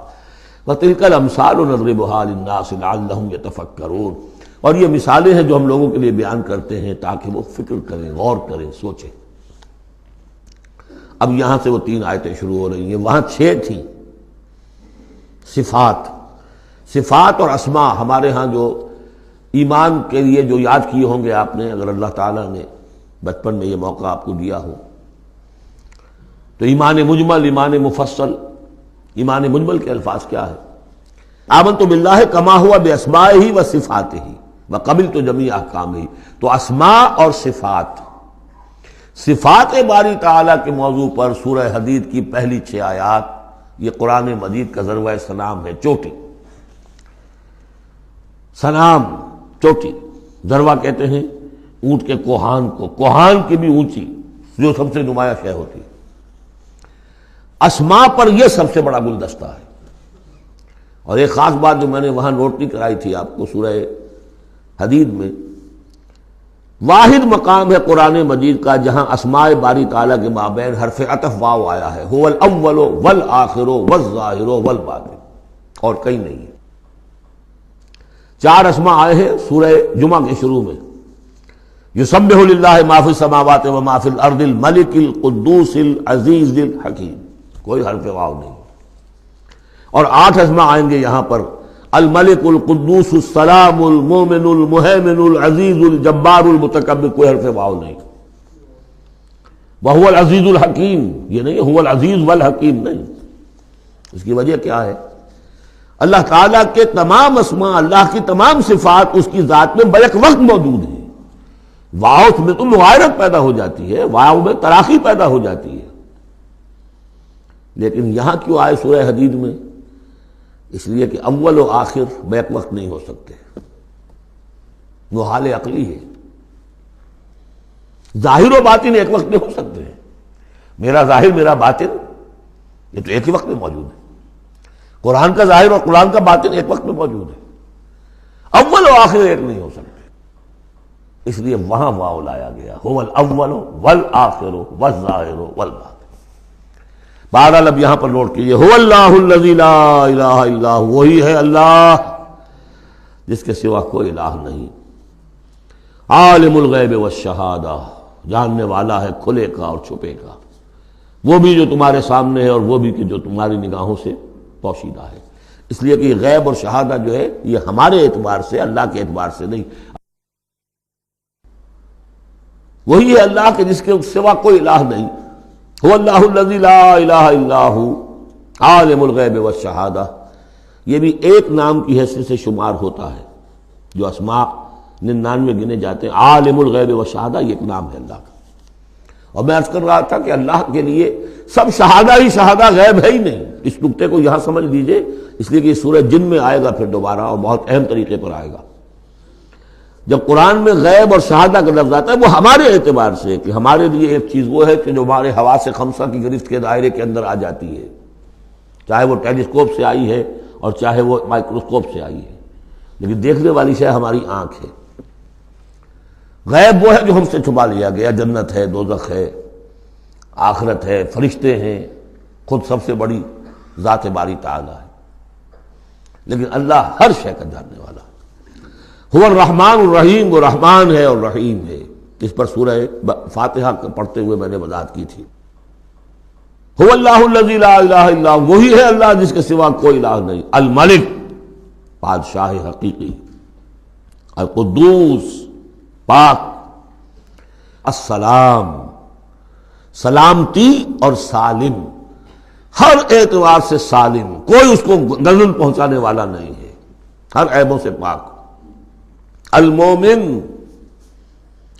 وتلك الامثال نضربها للناس لعلهم يتفكرون. اور یہ مثالیں ہیں جو ہم لوگوں کے لیے بیان کرتے ہیں تاکہ وہ فکر کریں، غور کریں، سوچیں. اب یہاں سے وہ 3 آیتیں شروع ہو رہی ہیں، وہاں 6 تھیں. صفات اور اسماء ہمارے ہاں جو ایمان کے لیے جو یاد کیے ہوں گے آپ نے، اگر اللہ تعالیٰ نے بچپن میں یہ موقع آپ کو دیا ہو، تو ایمان مجمل، ایمان مفصل. ایمان مجمل کے الفاظ کیا ہے؟ آمنت باللہ کما ہوا باسمائہ و صفاتہ وقبلت جمیع احکامہ. تو اسماء اور صفات، صفات باری تعالیٰ کے موضوع پر سورہ حدید کی پہلی 6 آیات، یہ قرآن مجید کا ذروہ سلام ہے، چوٹی. سلام چوٹی، ذروہ کہتے ہیں اونٹ کے کوہان کو، کوہان کی بھی اونچی جو سب سے نمایاں شے ہوتی ہے. اسماء پر یہ سب سے بڑا گلدستہ ہے. اور ایک خاص بات جو میں نے وہاں نوٹ نہیں کرائی تھی آپ کو، سورہ حدید میں واحد مقام ہے قرآن مجید کا جہاں اسماء باری تعالیٰ کے مابین حرف عطف واو آیا ہے، هو الاول والآخر والظاہر والباطن، اور کہیں نہیں ہے. 4 اسماء آئے ہیں سورہ جمعہ کے شروع میں، یسبح للہ ما فی السماوات و ما فی الارض الملک القدوس العزیز الحکیم، کوئی حرف واو نہیں۔ اور 8 اسماء آئیں گے یہاں پر، الملک القدوس السلام المومن المہیمن العزیز الجبار المتکبر، کوئی حرف واو نہیں۔ وہو العزیز الحکیم، یہ نہیں هو العزیز والحکیم نہیں۔ اس کی وجہ کیا ہے؟ اللہ تعالیٰ کے تمام اسماء، اللہ کی تمام صفات اس کی ذات میں بیک وقت موجود ہیں۔ واو میں تو مغایرت پیدا ہو جاتی ہے، واو میں تراخی پیدا ہو جاتی ہے، لیکن یہاں کیوں آئے سورہ حدید میں؟ اس لیے کہ اول و آخر بیک وقت نہیں ہو سکتے، وہ حال عقلی ہے۔ ظاہر و باطن ایک وقت میں ہو سکتے ہیں، میرا ظاہر میرا باطن یہ تو ایک ہی وقت میں موجود ہے، قرآن کا ظاہر اور قرآن کا باطن ایک وقت میں موجود ہے، اول و آخر ایک نہیں ہو سکتے، اس لیے وہاں واو لایا گیا، هو الاول والآخر والظاہر والباطن۔ بہرحال اب یہاں پر نوٹ کیجیے، هو اللہ الذی لا الہ الا هو، وہی ہے اللہ جس کے سوا کوئی الہ نہیں، عالم الغیب والشہادہ، جاننے والا ہے کھلے کا اور چھپے کا، وہ بھی جو تمہارے سامنے ہے اور وہ بھی کہ جو تمہاری نگاہوں سے پوشیدہ ہے۔ اس لیے کہ غیب اور شہادہ جو ہے یہ ہمارے اعتبار سے، اللہ کے اعتبار سے نہیں، وہی ہے اللہ کے جس کے سوا کوئی الہ نہیں۔ هو اللہ الذی لا الہ الا هو عالم الغیب والشہادہ، یہ بھی ایک نام کی حیثیت سے شمار ہوتا ہے، جو اسماء 99 گنے جاتے ہیں، عالم الغیب والشہادہ یہ ایک نام ہے اللہ کا۔ اور میں عرض کر رہا تھا کہ اللہ کے لیے سب شہادہ ہی شہادہ، غیب ہے ہی نہیں، اس نقطے کو یہاں سمجھ لیجئے، اس لیے کہ یہ سورہ جن میں آئے گا پھر دوبارہ، اور بہت اہم طریقے پر آئے گا۔ جب قرآن میں غیب اور شہادہ کا لفظ آتا ہے وہ ہمارے اعتبار سے، کہ ہمارے لیے ایک چیز وہ ہے کہ جو ہمارے حواس خمسہ کی گرفت کے دائرے کے اندر آ جاتی ہے، چاہے وہ ٹیلیسکوپ سے آئی ہے اور چاہے وہ مائکروسکوپ سے آئی ہے، لیکن دیکھنے والی شے ہماری آنکھ ہے۔ غیب وہ ہے جو ہم سے چھپا لیا گیا، جنت ہے، دوزخ ہے، آخرت ہے، فرشتے ہیں، خود سب سے بڑی ذات باری تعالیٰ ہے، لیکن اللہ ہر شے کا جاننے والا ہے۔ هو الرحمن الرحیم، وہ رحمان ہے اور رحیم ہے، اس پر سورہ فاتحہ پڑھتے ہوئے میں نے وضاحت کی تھی۔ هو اللہ الذی لا الہ الا هو، وہی ہے اللہ جس کے سوا کوئی الہ نہیں، الملک بادشاہ حقیقی، القدوس پاک، السلام سلامتی اور سالم، ہر اعتبار سے سالم، کوئی اس کو نزل پہنچانے والا نہیں ہے، ہر عیبوں سے پاک، المومن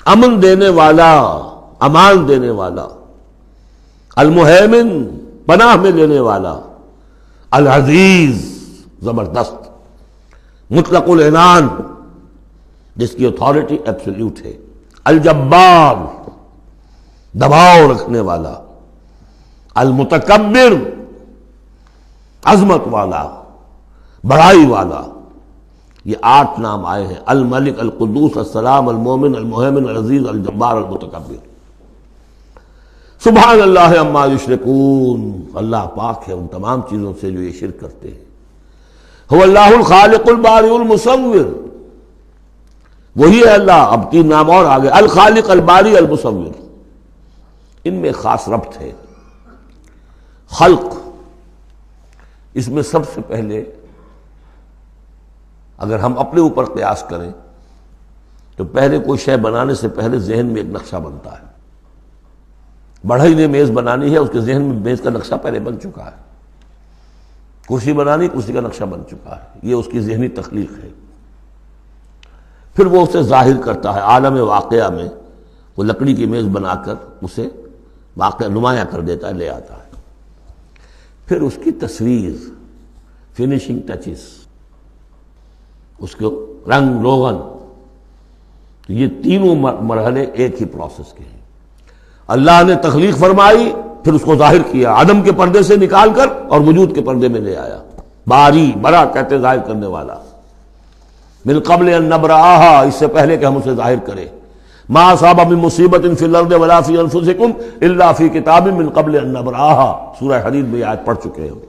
امن دینے والا، امان دینے والا، المہیمن پناہ میں لینے والا، العزیز زبردست، مطلق العنان جس کی اتھارٹی ایبسلیوٹ ہے، الجبار دباؤ رکھنے والا، المتکبر عظمت والا، بڑائی والا۔ یہ 8 نام آئے ہیں، الملک، القدوس، السلام، المومن، المہیمن، العزیز، الجبار، المتکبر۔ سبحان اللہ عما یشرکون، اللہ پاک ہے ان تمام چیزوں سے جو یہ شرک کرتے ہیں۔ هو اللہ الخالق البارئ المصور، وہی ہے اللہ، اب 3 نام اور آگے، الخالق، الباری، المصور، ان میں خاص ربط ہے۔ خلق، اس میں سب سے پہلے اگر ہم اپنے اوپر قیاس کریں تو پہلے کوئی شے بنانے سے پہلے ذہن میں ایک نقشہ بنتا ہے۔ بڑھئی نے میز بنانی ہے، اس کے ذہن میں میز کا نقشہ پہلے بن چکا ہے، کرسی بنانی، کرسی کا نقشہ بن چکا ہے، یہ اس کی ذہنی تخلیق ہے۔ پھر وہ اسے ظاہر کرتا ہے عالم واقعہ میں، وہ لکڑی کی میز بنا کر اسے واقعہ نمایاں کر دیتا ہے، لے آتا ہے۔ پھر اس کی تصویر، فنیشنگ ٹچز، اس کو رنگ روغن، یہ تینوں مرحلے ایک ہی پروسیس کے ہیں۔ اللہ نے تخلیق فرمائی، پھر اس کو ظاہر کیا، عدم کے پردے سے نکال کر اور وجود کے پردے میں لے آیا۔ باری، برا کہتے ظاہر کرنے والا، من قبل ان نبرأہا، اس سے پہلے کہ ہم اسے ظاہر کریں۔ ما اصاب من مصیبت فی الارض ولا فی انفسکم الا فی کتاب من قبل ان نبرأہا، سورہ حدید میں آیت پڑھ چکے ہیں۔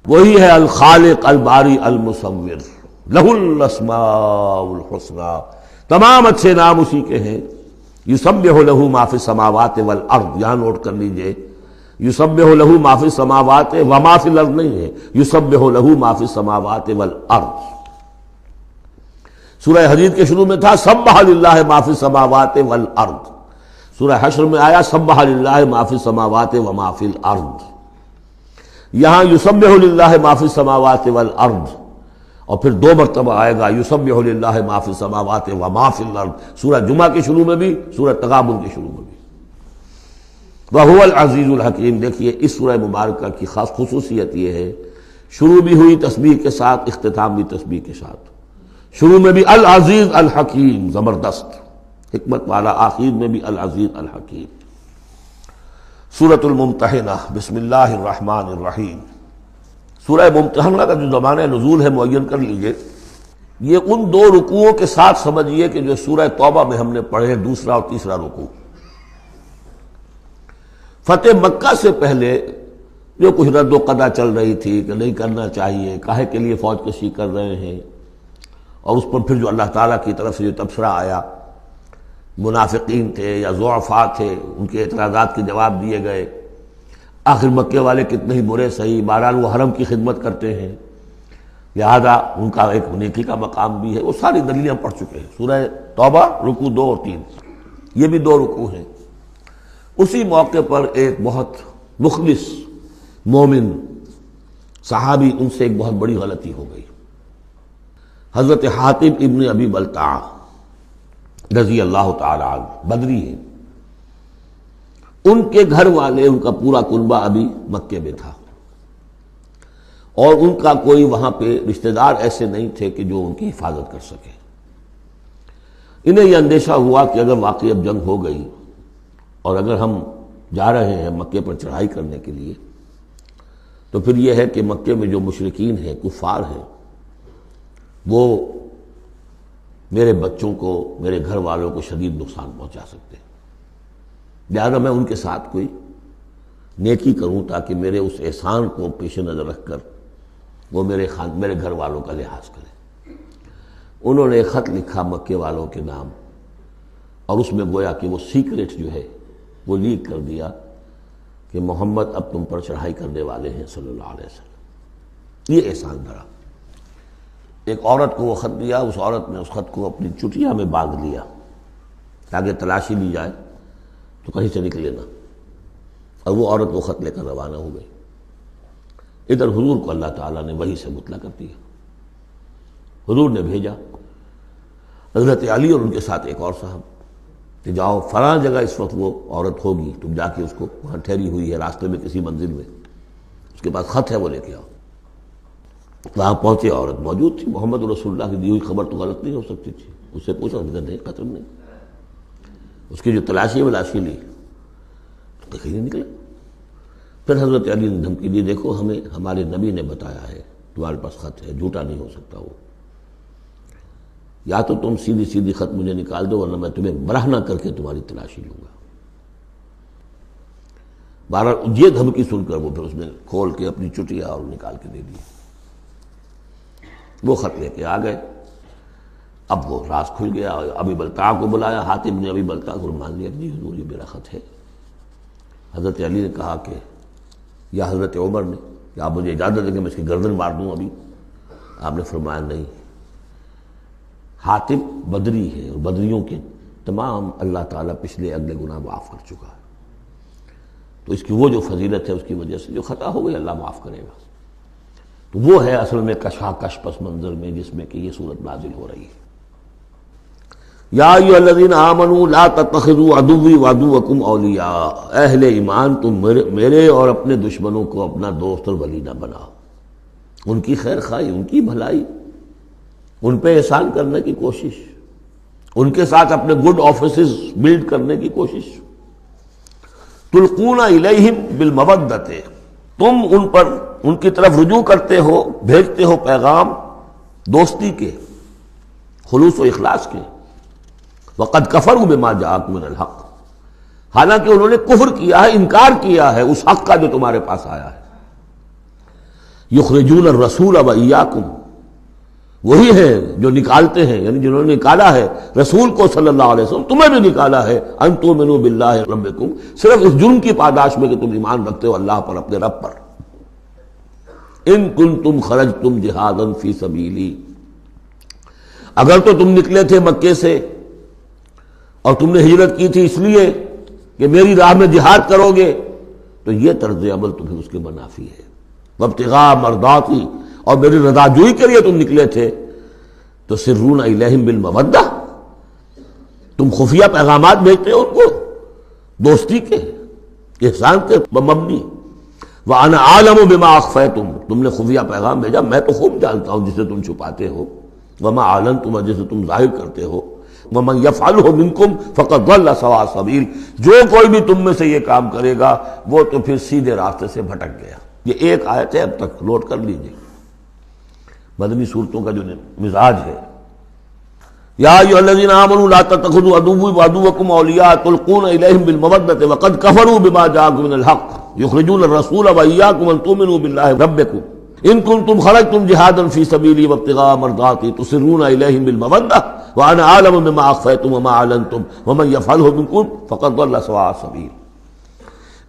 وہی ہے الخالق، الباری، المصور، لہ الاسماء الحسنی، تمام اچھے نام اسی کے ہیں۔ یسبح لہ ما فی السماوات والارض، یہاں نوٹ کر لیجئے، یسبح لہ ما فی السماوات وما فی الارض نہیں ہے، یسبح لہ ما فی السماوات والارض۔ سورہ حدید کے شروع میں تھا سبح للہ ما فی السماوات والارض، سورہ حشر میں آیا سبح للہ ما فی السماوات وما فی الارض۔ یہاں یسبح للہ ما فی السماوات والارض، اور پھر 2 مرتبہ آئے گا یسبح للہ ما فی السماوات وما فی الارض، سورہ جمعہ کے شروع میں بھی، سورہ تغابن کے شروع میں بھی۔ وَهُوَ الْعَزِيزُ الْحَكِيمُ۔ دیکھیے اس سورہ مبارکہ کی خاص خصوصیت یہ ہے، شروع بھی ہوئی تسبیح کے ساتھ، اختتام بھی تسبیح کے ساتھ، شروع میں بھی العزیز الحکیم، زبردست حکمت والا، آخر میں بھی العزیز الحکیم۔ سورۃ الممتحنہ، بسم اللہ الرحمن الرحیم۔ سورہ ممتحنہ کا جو زمانہ نزول ہے معین کر لیجئے، یہ ان 2 رکوعوں کے ساتھ سمجھیے کہ جو سورہ توبہ میں ہم نے پڑھے، دوسرا اور تیسرا رکوع۔ فتح مکہ سے پہلے جو کچھ رد و قدا چل رہی تھی کہ نہیں کرنا چاہیے، کاہے کے لیے فوج کشی کر رہے ہیں، اور اس پر پھر جو اللہ تعالیٰ کی طرف سے جو تبصرہ آیا، منافقین تھے یا ضعفاء تھے، ان کے اعتراضات کے جواب دیے گئے، آخر مکے والے کتنے ہی برے صحیح، بہرحال وہ حرم کی خدمت کرتے ہیں، لہذا ان کا ایک نیکی کا مقام بھی ہے، وہ ساری دلیلاں پڑھ چکے ہیں۔ سورہ توبہ رکوع 2 اور 3، یہ بھی 2 رکوع ہیں۔ اسی موقع پر ایک بہت مخلص مومن صحابی، ان سے ایک بہت بڑی غلطی ہو گئی۔ حضرت حاتب ابن ابی بلتعہ رضی اللہ تعالی عنہ، بدری ہیں، ان کے گھر والے، ان کا پورا کنبہ ابھی مکے میں تھا، اور ان کا کوئی وہاں پہ رشتہ دار ایسے نہیں تھے کہ جو ان کی حفاظت کر سکے۔ انہیں یہ اندیشہ ہوا کہ اگر واقعی اب جنگ ہو گئی اور اگر ہم جا رہے ہیں مکے پر چڑھائی کرنے کے لیے، تو پھر یہ ہے کہ مکے میں جو مشرکین ہیں، کفار ہیں، وہ میرے بچوں کو، میرے گھر والوں کو شدید نقصان پہنچا سکتے ہیں، لہذا میں ان کے ساتھ کوئی نیکی کروں تاکہ میرے اس احسان کو پیش نظر رکھ کر وہ میرے گھر والوں کا لحاظ کریں۔ انہوں نے ایک خط لکھا مکے والوں کے نام، اور اس میں گویا کہ وہ سیکریٹ جو ہے وہ لیک کر دیا کہ محمد اب تم پر چڑھائی کرنے والے ہیں صلی اللہ علیہ وسلم۔ یہ احسان دھرا۔ ایک عورت کو وہ خط دیا، اس عورت نے اس خط کو اپنی چٹیا میں باندھ لیا تاکہ تلاشی لی جائے تو کہیں سے نکلے نہ، اور وہ عورت وہ خط لے کر روانہ ہو گئی۔ ادھر حضور کو اللہ تعالیٰ نے وحی سے مطلع کر دیا۔ حضور نے بھیجا حضرت علی اور ان کے ساتھ ایک اور صاحب کہ جاؤ فلاں جگہ اس وقت وہ عورت ہوگی، تم جا کے اس کو وہاں ٹھہری ہوئی ہے راستے میں کسی منزل میں، اس کے پاس خط ہے، وہ لے کے آؤ۔ وہاں پہنچے، عورت موجود تھی، محمد رسول اللہ کی دی ہوئی خبر تو غلط نہیں ہو سکتی تھی۔ اس سے پوچھا، نہیں قتل نہیں۔ اس کی جو تلاشی لی تو کہیں نہیں نکلا۔ پھر حضرت علی نے دھمکی دی، دیکھو ہمیں ہمارے نبی نے بتایا ہے تمہارے پاس خط ہے، جھوٹا نہیں ہو سکتا وہ، یا تو تم سیدھی سیدھی خط مجھے نکال دو ورنہ میں تمہیں برہنہ کر کے تمہاری تلاشی لوں گا۔ بہرحال یہ دھمکی سن کر وہ پھر اس نے کھول کے اپنی چٹیا اور نکال کے دے دی، وہ خط لے کے آ گئے۔ اب وہ راز کھل گیا، ابی بلتعہ کو بلایا، حاتب نے ابی بلتعہ کو مان لیا، جی حضور یہ میرا خط ہے۔ حضرت علی نے کہا کہ، یا حضرت عمر نے کہ آپ مجھے اجازت دیں کہ میں اس کی گردن مار دوں ابھی؟ آپ نے فرمایا نہیں، حاتب بدری ہے اور بدریوں کے تمام اللہ تعالیٰ پچھلے اگلے گناہ معاف کر چکا ہے، تو اس کی وہ جو فضیلت ہے اس کی وجہ سے جو خطا ہو گئی اللہ معاف کرے گا۔ تو وہ ہے اصل میں کشاکش پس منظر میں جس میں کہ یہ صورت نازل ہو رہی ہے۔ یا ایھا الذین آمنوا لا تتخذوا عدوی وعدوکم اولیاء، اہل ایمان تم میرے اور اپنے دشمنوں کو اپنا دوست اور ولی نہ بناؤ۔ ان کی خیر خواہی، ان کی بھلائی، ان پہ احسان کرنے کی کوشش، ان کے ساتھ اپنے گڈ آفیسز بلڈ کرنے کی کوشش۔ تلقون الیہم بالمودۃ، تم ان پر ان کی طرف رجوع کرتے ہو، بھیجتے ہو پیغام دوستی کے، خلوص و اخلاص کے۔ وقد کفروا بما جاءکم من الحق، حالانکہ انہوں نے کفر کیا ہے، انکار کیا ہے اس حق کا جو تمہارے پاس آیا ہے۔ یخرجون الرسول وایاکم، وہی ہیں جو نکالتے ہیں، یعنی جنہوں نے نکالا ہے رسول کو صلی اللہ علیہ وسلم، تمہیں بھی نکالا ہے ان تؤمنوا باللہ ربکم، صرف اس جرم کی پاداش میں کہ تم ایمان رکھتے ہو اللہ پر، اپنے رب پر۔ ان کنتم خرجتم جہادا فی سبیلی، اگر تو تم نکلے تھے مکے سے اور تم نے ہجرت کی تھی اس لیے کہ میری راہ میں جہاد کرو گے، تو یہ طرز عمل تمہیں اس کے منافی ہے۔ وابتغاء مرضاتی، اور میری رضا جوئی کے لیے تم نکلے تھے، تو سرون الیہم بالمودہ، تم خفیہ پیغامات بھیجتے ہو ان کو دوستی کے، احسان کے مبنی۔ وَأَنَا أَعْلَمُ بِمَا أَخْفَيْتُمْ، تم نے خفیہ پیغام بھیجا، میں تو خوب جانتا ہوں جسے تم چھپاتے ہو، وَمَا أَعْلَنْتُمْ، جسے تم ظاہر کرتے ہو، وَمَنْ يَفْعَلْهُ مِنْكُمْ فَقَدْ ضَلَّ سَوَاءَ السَّبِيلِ، جو کوئی بھی تم میں سے یہ کام کرے گا وہ تو پھر سیدھے راستے سے بھٹک گیا۔ یہ ایک آیت ہے، اب تک نوٹ کر لیجیے مدنی صورتوں کا جو مزاج ہے۔ یا ایھا الذین آمنوا لا تتخذوا عدوی وعدوکم اولیاء تلقون الیہم بالمودۃ وقد کفروا بما جاءکم من الحق یخرجون الرسول وایاکم ان تؤمنوا باللہ ربکم ان کنتم خرجتم جہادا فی سبیلی وابتغاء مرضاتی تسرون الیہم بالمودۃ وانا اعلم بما اخفیتم وما اعلنتم ومن یفعلہ منکم فقد ضل سواء السبیل۔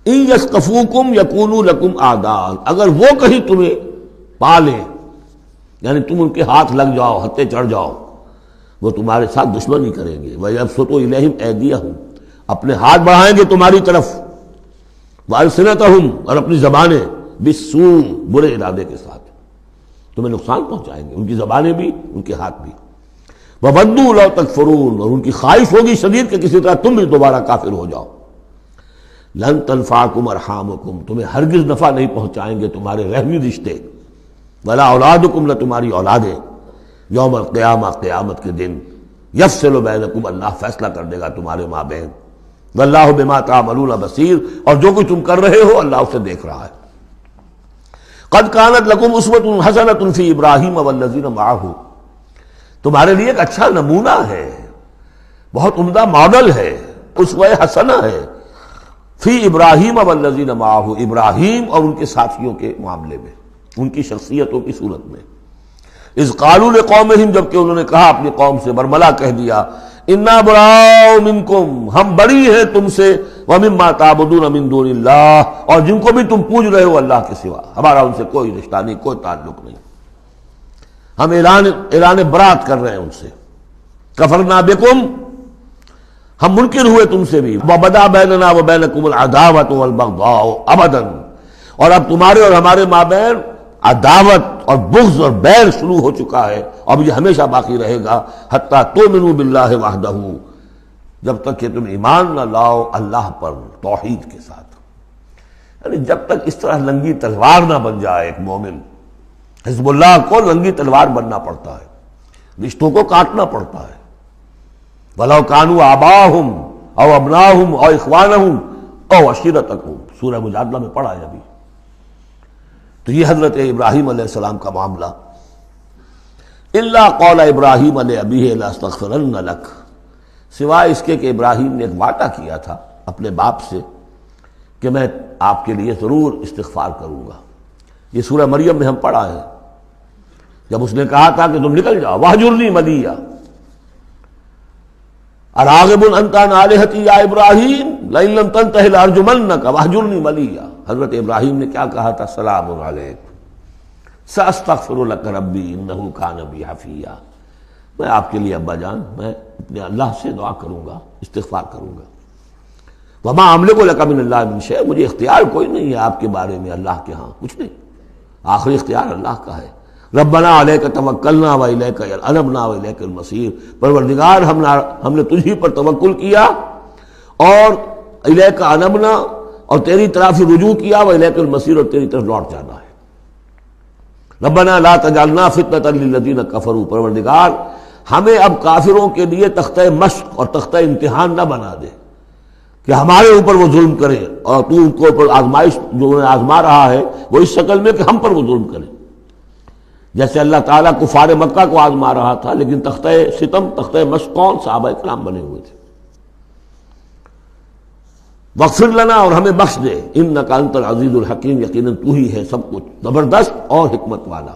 ان یثقفوکم یکونوا لکم اعداء، اگر وہ کہیں تمہیں پا لیں، یعنی تم ان کے ہاتھ لگ جاؤ، ہتھے چڑھ جاؤ، وہ تمہارے ساتھ دشمنی کریں گے۔ وَيَبْسُطُوا إِلَيْهِمْ أَيْدِيَهُمْ، اپنے ہاتھ بڑھائیں گے تمہاری طرف، وَأَلْسِنَتَهُمْ، اور اپنی زبانیں، بِالسُّوءِ، برے ارادے کے ساتھ تمہیں نقصان پہنچائیں گے، ان کی زبانیں بھی ان کے ہاتھ بھی۔ وَوَدُّوا لَوْ تَكْفُرُونَ، اور ان کی خواہش ہوگی شدید کہ کسی طرح تم بھی دوبارہ کافر ہو جاؤ۔ لَن تَنفَعَكُمْ أَرْحَامُكُمْ، تمہیں ہرگز نفع نہیں پہنچائیں گے تمہارے رحمی رشتے، وَلَا أَوْلَادُكُمْ، نہ تمہاری اولادیں، یوم القیامہ، قیامت کے دن، یفصل بینکم، اللہ فیصلہ کر دے گا تمہارے مابین، واللہ بما تعملون بصیر، اور جو کچھ تم کر رہے ہو اللہ اسے دیکھ رہا ہے۔ قد کانت لکم اسوۃ حسنۃ فی ابراہیم والذین معہ، تمہارے لیے ایک اچھا نمونہ ہے، بہت عمدہ ماڈل ہے، اسوہ حسنہ ہے، فی ابراہیم والذین معہ، ابراہیم اور ان کے ساتھیوں کے معاملے میں، ان کی شخصیتوں کی صورت میں۔ اذ قالوا لقومہم، جبکہ انہوں نے کہا اپنی قوم سے، برملا کہہ دیا، انا براء منکم، ہم بری ہیں تم سے، ومما تعبدون من دون اللہ، اور جن کو بھی تم پوج رہے ہو اللہ کے سوا، ہمارا ان سے کوئی رشتہ نہیں، کوئی تعلق نہیں، ہم اعلان برات کر رہے ہیں ان سے۔ کفرنا بکم، ہم منکر ہوئے تم سے بھی، وبدا بیننا وبینکم العداوۃ والبغضاء ابدا، اور اب تمہارے اور ہمارے مابین عداوت اور بغض اور بیر شروع ہو چکا ہے، اب یہ ہمیشہ باقی رہے گا، حتیٰ تؤمنوا باللہ وحدہ، جب تک کہ تم ایمان نہ لاؤ اللہ پر توحید کے ساتھ، یعنی جب تک اس طرح لنگی تلوار نہ بن جائے ایک مومن۔ حزب اللہ کو لنگی تلوار بننا پڑتا ہے، رشتوں کو کاٹنا پڑتا ہے، وَلَوْ كَانُوا آبَاءَهُمْ أَوْ أَبْنَاءَهُمْ أَوْ إِخْوَانَهُمْ أَوْ عَشِيرَتَهُمْ، سورہ مجادلہ میں پڑھا ہے ابھی۔ تو یہ حضرت ابراہیم علیہ السلام کا معاملہ، الا قول ابراہیم لأبیہ لأستغفرن لک، سوائے اس کے کہ ابراہیم نے ایک وعدہ کیا تھا اپنے باپ سے کہ میں آپ کے لیے ضرور استغفار کروں گا۔ یہ سورہ مریم میں ہم پڑھا ہے، جب اس نے کہا تھا کہ تم نکل جاؤ، وَاہْجُرْنِی مَلِیًّا، اراغب انت عن آلہتی یا ابراہیم لئن لم تنتہ لارجمنک واہجرنی ملیہ، حضرت ابراہیم نے کیا کہا تھا؟ سلام علیک ساستغفر لک ربی انہ کان بی حفیہ، میں آپ کے لیے ابا جان میں اپنے اللہ سے دعا کروں گا، استغفار کروں گا۔ وما املک لک من اللہ من شیء، مجھے اختیار کوئی نہیں ہے آپ کے بارے میں اللہ کے ہاں، کچھ نہیں، آخری اختیار اللہ کا ہے۔ ربنا علیک توکلنا والیک انبنا والیک المصیر، پروردگار ہم نے تجھی پر توکل کیا اور الیک انبنا، اور تیری طرف رجوع کیا، والیک المصیر، اور تیری طرف لوٹ جانا ہے۔ ربنا لا تجعلنا فتنۃ للذین کفروا، پروردگار ہمیں اب کافروں کے لیے تختہ مشق اور تختہ امتحان نہ بنا دے کہ ہمارے اوپر وہ ظلم کرے، اور تو ان کو اوپر آزمائش جو انہیں آزما رہا ہے وہ اس شکل میں کہ ہم پر وہ ظلم کرے، جیسے اللہ تعالیٰ کفار مکہ کو آزما رہا تھا، لیکن تختہ ستم، تختہ مشق کون؟ صحابہ کرام بنے ہوئے تھے۔ واغفر لنا، اور ہمیں بخش دے، انک انت العزیز الحکیم، یقیناً تو ہی ہے سب کچھ زبردست اور حکمت والا۔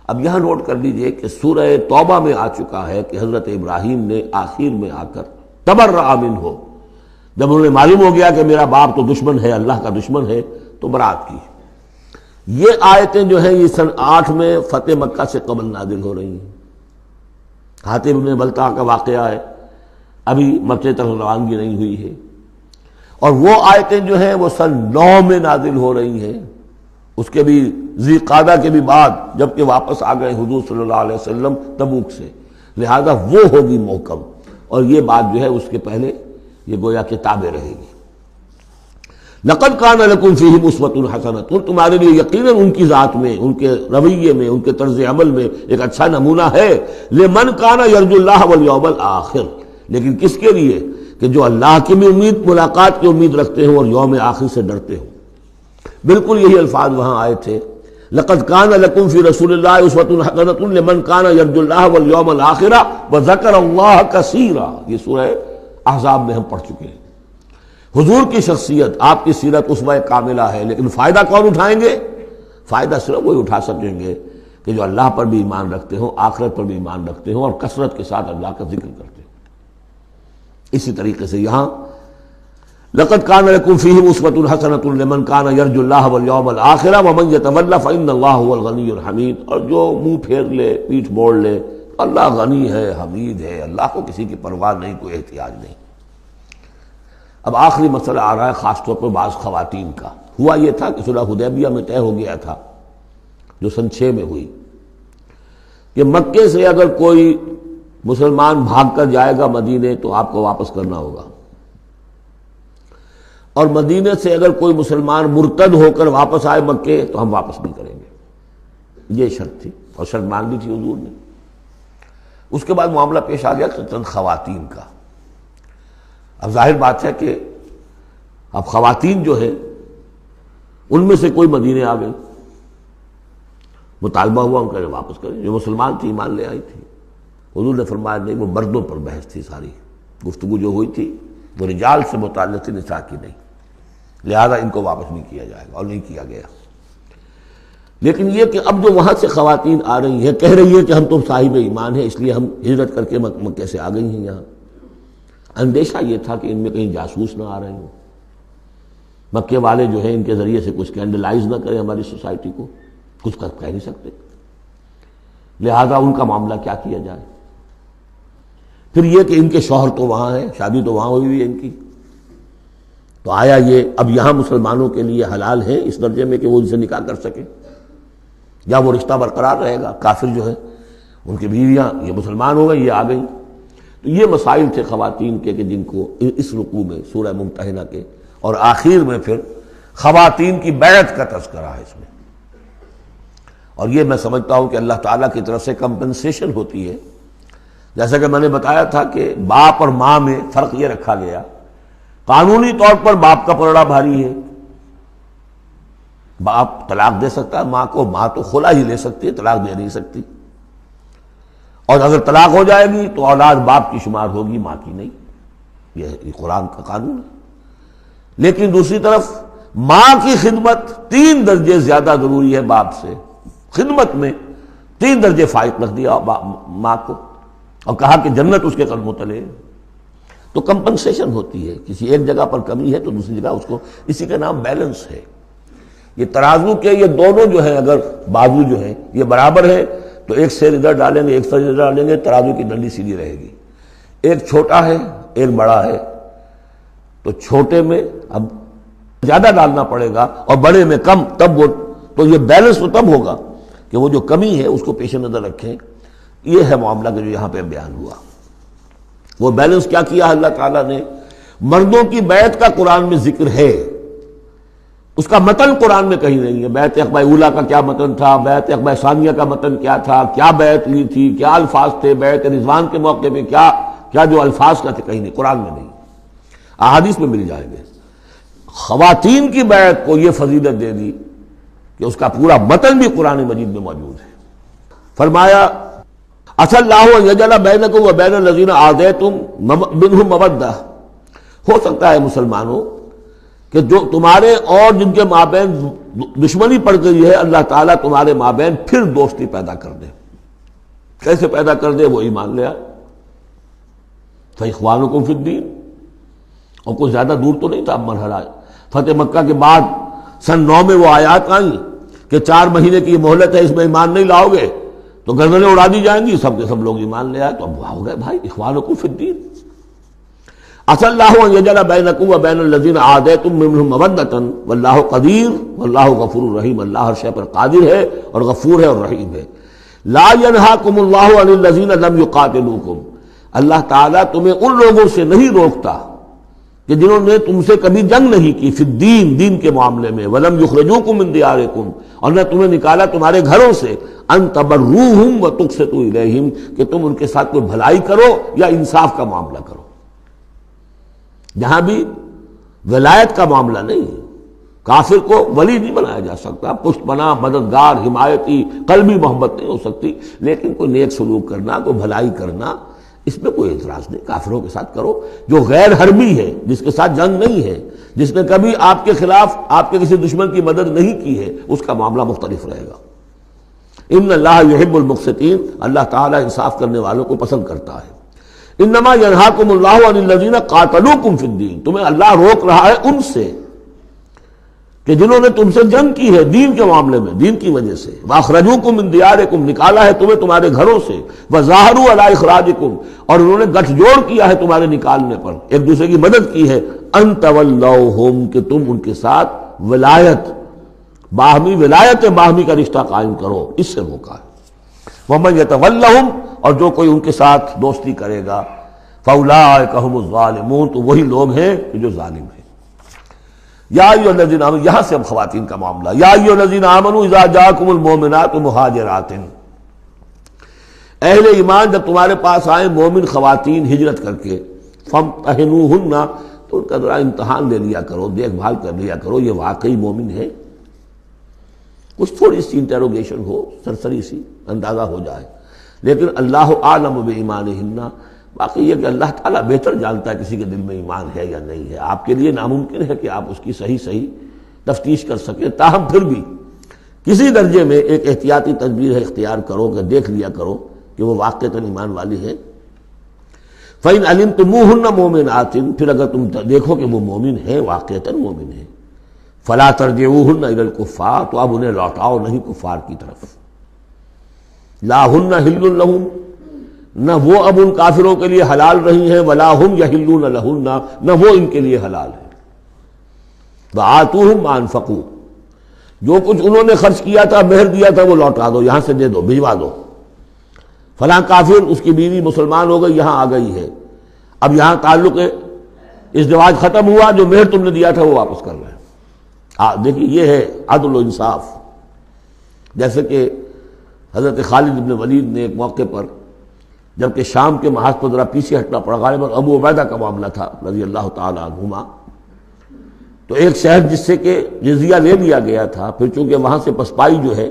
اب یہاں نوٹ کر لیجئے کہ سورہ توبہ میں آ چکا ہے کہ حضرت ابراہیم نے آخر میں آ کر تبرأ منہ، جب انہیں معلوم ہو گیا کہ میرا باپ تو دشمن ہے، اللہ کا دشمن ہے، تو برات کی۔ یہ آیتیں جو ہیں یہ سن 8 میں فتح مکہ سے قبل نازل ہو رہی ہیں۔ حاتب بن بلتع کا واقعہ ہے، ابھی مکے طرف روانگی نہیں ہوئی ہے، اور وہ آیتیں جو ہیں وہ سن 9 میں نازل ہو رہی ہیں، اس کے بھی ذی قعدہ کے بھی بعد، جبکہ واپس آ گئے حضور صلی اللہ علیہ وسلم تبوک سے، لہذا وہ ہوگی محکم، اور یہ بات جو ہے اس کے پہلے یہ گویا کہ تابع رہے گی۔ لقد کان لکم فیہم اسوۃ حسنۃ، تمہارے لیے یقیناً ان کی ذات میں، ان کے رویے میں، ان کے طرز عمل میں ایک اچھا نمونہ ہے، لمن کان یرجو اللہ والیوم الآخر، لیکن کس کے لیے؟ کہ جو اللہ کی بھی امید، ملاقات کی امید رکھتے ہوں اور یوم آخر سے ڈرتے ہوں۔ بالکل یہی الفاظ وہاں آئے تھے، لقد کان لکم فی رسول اللہ اسوۃ حسنۃ لمن کان یرجو اللہ والیوم الآخر وذکر اللہ کثیرا، یہ سورہ احزاب میں ہم پڑھ چکے ہیں۔ حضور کی شخصیت، آپ کی سیرت اسوہ کاملہ ہے، لیکن فائدہ کون اٹھائیں گے؟ فائدہ صرف وہی اٹھا سکیں گے کہ جو اللہ پر بھی ایمان رکھتے ہوں، آخرت پر بھی ایمان رکھتے ہوں، اور کثرت کے ساتھ اللہ کا ذکر کرتے ہوں۔ اسی طریقے سے یہاں لقد کان لکم فیہم اسوۃ حسنۃ لمن کان یرجو اللہ والیوم الآخر ومن یتولی فإن اللہ هو الغنی الحمید، اور جو منہ پھیر لے، پیٹھ موڑ لے، اللہ غنی ہے، حمید ہے، اللہ کو کسی کی پرواہ نہیں، کوئی احتیاج نہیں۔ اب آخری مسئلہ آ رہا ہے خاص طور پر بعض خواتین کا۔ ہوا یہ تھا کہ صلح حدیبیہ میں طے ہو گیا تھا، جو سن 6 میں ہوئی، کہ مکے سے اگر کوئی مسلمان بھاگ کر جائے گا مدینے تو آپ کو واپس کرنا ہوگا، اور مدینے سے اگر کوئی مسلمان مرتد ہو کر واپس آئے مکے تو ہم واپس نہیں کریں گے۔ یہ شرط تھی، اور شرط مان لی تھی حضور نے۔ اس کے بعد معاملہ پیش آ گیا چند خواتین کا۔ اب ظاہر بات ہے کہ اب خواتین جو ہے ان میں سے کوئی مدینے آ گئی، مطالبہ ہوا ان کا واپس کریں، جو مسلمان تھی ایمان لے آئی تھی۔ حضور نے فرمایا نہیں، وہ مردوں پر بحث تھی، ساری گفتگو جو ہوئی تھی وہ رجال سے متعلق تھی، نساء کی نہیں، لہذا ان کو واپس نہیں کیا جائے گا، اور نہیں کیا گیا۔ لیکن یہ کہ اب جو وہاں سے خواتین آ رہی ہیں، کہہ رہی ہے کہ ہم تو صاحب ایمان ہیں، اس لیے ہم ہجرت کر کے مکے سے آ گئی ہیں یہاں۔ اندیشہ یہ تھا کہ ان میں کہیں جاسوس نہ آ رہے ہوں، مکے والے جو ہیں ان کے ذریعے سے کچھ اسکینڈلائز نہ کریں ہماری سوسائٹی کو، کچھ کہہ نہیں سکتے، لہذا ان کا معاملہ کیا کیا جائے۔ پھر یہ کہ ان کے شوہر تو وہاں ہیں، شادی تو وہاں ہوئی ہوئی ہے ان کی، تو آیا یہ اب یہاں مسلمانوں کے لیے حلال ہے اس درجے میں کہ وہ ان سے نکاح کر سکیں، یا وہ رشتہ برقرار رہے گا؟ کافر جو ہے ان کی بیویاں یہ مسلمان ہو گئی، یہ آ گئی۔ تو یہ مسائل تھے خواتین کے کہ جن کو اس رکوع میں سورہ ممتحنہ کے اور آخر میں پھر خواتین کی بیعت کا تذکرہ ہے اس میں۔ اور یہ میں سمجھتا ہوں کہ اللہ تعالیٰ کی طرف سے کمپنسیشن ہوتی ہے، جیسا کہ میں نے بتایا تھا کہ باپ اور ماں میں فرق یہ رکھا گیا، قانونی طور پر باپ کا پلڑا بھاری ہے، باپ طلاق دے سکتا ہے ماں کو، ماں تو خلا ہی لے سکتی ہے، طلاق دے نہیں سکتی، اور اگر طلاق ہو جائے گی تو اولاد باپ کی شمار ہوگی، ماں کی نہیں، یہ قرآن کا قانون ہے۔ لیکن دوسری طرف ماں کی خدمت 3 درجے زیادہ ضروری ہے باپ سے، خدمت میں 3 درجے فائق رکھ دیا ماں کو، اور کہا کہ جنت اس کے قدموں تلے۔ تو کمپنسیشن ہوتی ہے، کسی ایک جگہ پر کمی ہے تو دوسری جگہ اس کو، اسی کا نام بیلنس ہے۔ یہ ترازو کے یہ دونوں جو ہیں، اگر بازو جو ہیں یہ برابر ہے تو ایک سیر ادھر ڈالیں گے، ایک سیر ادھر ڈالیں گے، ترازو کی ڈنڈی سیدھی رہے گی۔ ایک چھوٹا ہے ایک بڑا ہے تو چھوٹے میں اب زیادہ ڈالنا پڑے گا اور بڑے میں کم، تب وہ تو یہ بیلنس تو تب ہوگا کہ وہ جو کمی ہے اس کو پیش نظر رکھیں۔ یہ ہے معاملہ کہ جو یہاں پہ بیان ہوا۔ وہ بیلنس کیا کیا اللہ تعالیٰ نے؟ مردوں کی بیعت کا قرآن میں ذکر ہے، اس کا متن قرآن میں کہیں نہیں ہے۔ بیعت عقبہ اولیٰ کا کیا متن تھا، بیعت عقبہ ثانیہ کا متن کیا تھا، کیا بیعت لی تھی، کیا الفاظ تھے، بیعت رضوان کے موقع پہ کیا جو الفاظ کا تھے، کہیں نہیں، قرآن میں نہیں، احادیث میں مل جائیں گے۔ خواتین کی بیعت کو یہ فضیلت دے دی کہ اس کا پورا متن بھی قرآن مجید میں موجود ہے۔ فرمایا عسى اللہ ان یجعل بینکم وبین الذین عادیتم منهم مودہ، ہو سکتا ہے مسلمانوں کہ جو تمہارے اور جن کے مابین دشمنی پڑ گئی ہے اللہ تعالیٰ تمہارے مابین پھر دوستی پیدا کر دے. کیسے پیدا کر دے؟ وہ ایمان لے آئے. فَإِخْوَانُكُمْ فِي الدِّينِ. اور کوئی زیادہ دور تو نہیں تھا مرحلہ. فتح مکہ کے بعد سن 9 میں وہ آیات آئیں کہ 4 مہینے کی مہلت ہے، اس میں ایمان نہیں لاؤ گے تو گردنیں اڑا دی جائیں گی. سب کے سب لوگ ایمان لے آئے. تو اب ہو گئے بھائی اخوانکم فی الدین. عسى اللہ ان یجعل بینکم وبین الذین عادیتم منهم مودۃ واللہ قدیر واللہ غفور رحیم. اللہ ہر شے پر قادر ہے اور غفور ہے اور رحیم ہے. لا ینہاکم اللہ عن الذین لم یقاتلوکم. اللہ تعالیٰ تمہیں ان لوگوں سے نہیں روکتا کہ جنہوں نے تم سے کبھی جنگ نہیں کی، فی الدین، دین کے معاملے میں، ولم یخرجوکم من دیارکم، اور نہ تمہیں نکالا تمہارے گھروں سے، ان تبروہم وتقسطوا الیہم، کہ تم ان کے ساتھ کوئی بھلائی کرو یا انصاف کا معاملہ کرو. جہاں بھی ولایت کا معاملہ نہیں ہے، کافر کو ولی نہیں بنایا جا سکتا، پشت پناہ، مددگار، حمایتی، قلبی محبت نہیں ہو سکتی، لیکن کوئی نیک سلوک کرنا، کوئی بھلائی کرنا، اس میں کوئی اعتراض نہیں. کافروں کے ساتھ کرو. جو غیر حربی ہے، جس کے ساتھ جنگ نہیں ہے، جس نے کبھی آپ کے خلاف آپ کے کسی دشمن کی مدد نہیں کی ہے، اس کا معاملہ مختلف رہے گا. ان اللہ یحب المقسطین. اللہ تعالیٰ انصاف کرنے والوں کو پسند کرتا ہے. انما ینہاکم اللہ عن الذین قاتلوکم فی الدین. تمہیں اللہ روک رہا ہے ان سے کہ جنہوں نے تم سے جنگ کی ہے دین کے معاملے میں، دین کی وجہ سے. واخرجوکم من دیارکم. نکالا ہے تمہیں تمہارے گھروں سے. وظاہروا علی اخراجکم. اور انہوں نے گٹھ جوڑ کیا ہے تمہارے نکالنے پر، ایک دوسرے کی مدد کی ہے. ان تولوہم. کہ تم ان کے ساتھ ولایت، باہمی ولایت، باہمی کا رشتہ قائم کرو، اس سے روکا ہے. ومن یتولہم. اور جو کوئی ان کے ساتھ دوستی کرے گا، فاولئک ھم الظالمون. تو وہی لوگ ہیں کہ جو ظالم ہیں. یا ایھا الذین آمنوا. یہاں سے اب خواتین کا معاملہ. یا ایھا الذین آمنوا اذا جاءکم المؤمنات مہاجرات. اہل ایمان جب تمہارے پاس آئیں مومن خواتین ہجرت کر کے، فامتحنوہن. تو ان کا ذرا امتحان لے لیا کرو، دیکھ بھال کر لیا کرو، یہ واقعی مومن ہے. کچھ تھوڑی سی انٹروگیشن ہو، سرسری سی اندازہ ہو جائے. لیکن اللہ اعلم بایمانہن. باقی یہ کہ اللہ تعالیٰ بہتر جانتا ہے کسی کے دل میں ایمان ہے یا نہیں ہے. آپ کے لیے ناممکن ہے کہ آپ اس کی صحیح تفتیش کر سکیں. تاہم پھر بھی کسی درجے میں ایک احتیاطی تدبیر اختیار کرو کہ دیکھ لیا کرو کہ وہ واقعتاً ایمان والی ہے. فَإِنْ عَلِمْتُمُوهُنَّ مُؤْمِنَاتٍ. پھر اگر تم دیکھو کہ وہ مومن ہے، واقعتاً مومن ہے، فَلَا تَرْجِعُوهُنَّ إِلَى الْكُفَّارِ. تو اب انہیں لوٹاؤ نہیں کفار کی طرف. لا ہن حل لہم. نہ وہ اب ان کافروں کے لیے حلال رہی ہیں، ولا ہم یحلون لہن. نہ وہ ان کے لیے حلال ہے. وآتوہم ما انفقوا. جو کچھ انہوں نے خرچ کیا تھا، مہر دیا تھا، وہ لوٹا دو، یہاں سے دے دو، بھجوا دو. فلاں کافر، اس کی بیوی مسلمان ہو گئی، یہاں آ گئی ہے، اب یہاں تعلق ازدواج ختم ہوا، جو مہر تم نے دیا تھا وہ واپس کر رہے ہیں. دیکھیے یہ ہے عدل و انصاف. جیسے کہ حضرت خالد بن ولید نے ایک موقع پر، جبکہ شام کے محاذ پر ذرا پیچھے ہٹنا پڑا، غالباً ابو عبیدہ کا معاملہ تھا رضی اللہ تعالی عنہما، تو ایک شہر جس سے کہ جزیہ لے لیا گیا تھا، پھر چونکہ وہاں سے پسپائی جو ہے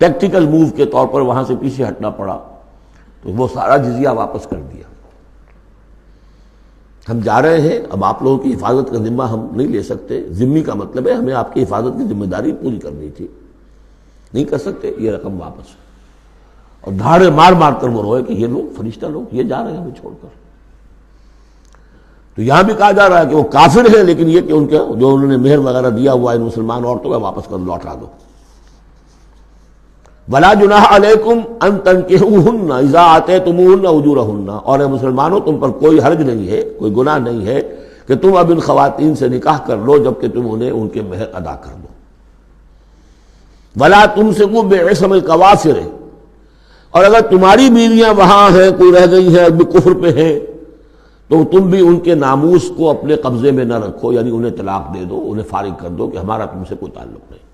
ٹیکٹیکل موو کے طور پر وہاں سے پیچھے ہٹنا پڑا، تو وہ سارا جزیہ واپس کر دیا. ہم جا رہے ہیں، اب آپ لوگوں کی حفاظت کا ذمہ ہم نہیں لے سکتے. ذمہ کا مطلب ہے ہمیں آپ کی حفاظت کی ذمہ داری پوری کرنی تھی، نہیں کر سکتے، یہ رقم واپس. اور دھاڑے مار مار کر وہ روئے کہ یہ لوگ فرشتہ لوگ یہ جا رہے ہیں ہمیں چھوڑ کر. تو یہاں بھی کہا جا رہا ہے کہ وہ کافر ہیں، لیکن یہ کہ ان کے جو انہوں نے مہر وغیرہ دیا ہوا ہے مسلمان عورتوں کا واپس کر لوٹا دو. ولا جناح علیکم ان تنکحوہن اذا آتیتموہن اجورہن. اور اے مسلمانوں، تم پر کوئی حرج نہیں ہے، کوئی گناہ نہیں ہے کہ تم اب ان خواتین سے نکاح کر لو جبکہ تم انہیں ان کے مہر ادا کر دو. ولا تمسکوا بعصم الکوافر. اور اگر تمہاری بیویاں وہاں ہیں، کوئی رہ گئی ہیں ابھی کفر پہ ہیں، تو تم بھی ان کے ناموس کو اپنے قبضے میں نہ رکھو، یعنی انہیں طلاق دے دو، انہیں فارغ کر دو کہ ہمارا تم سے کوئی تعلق نہیں.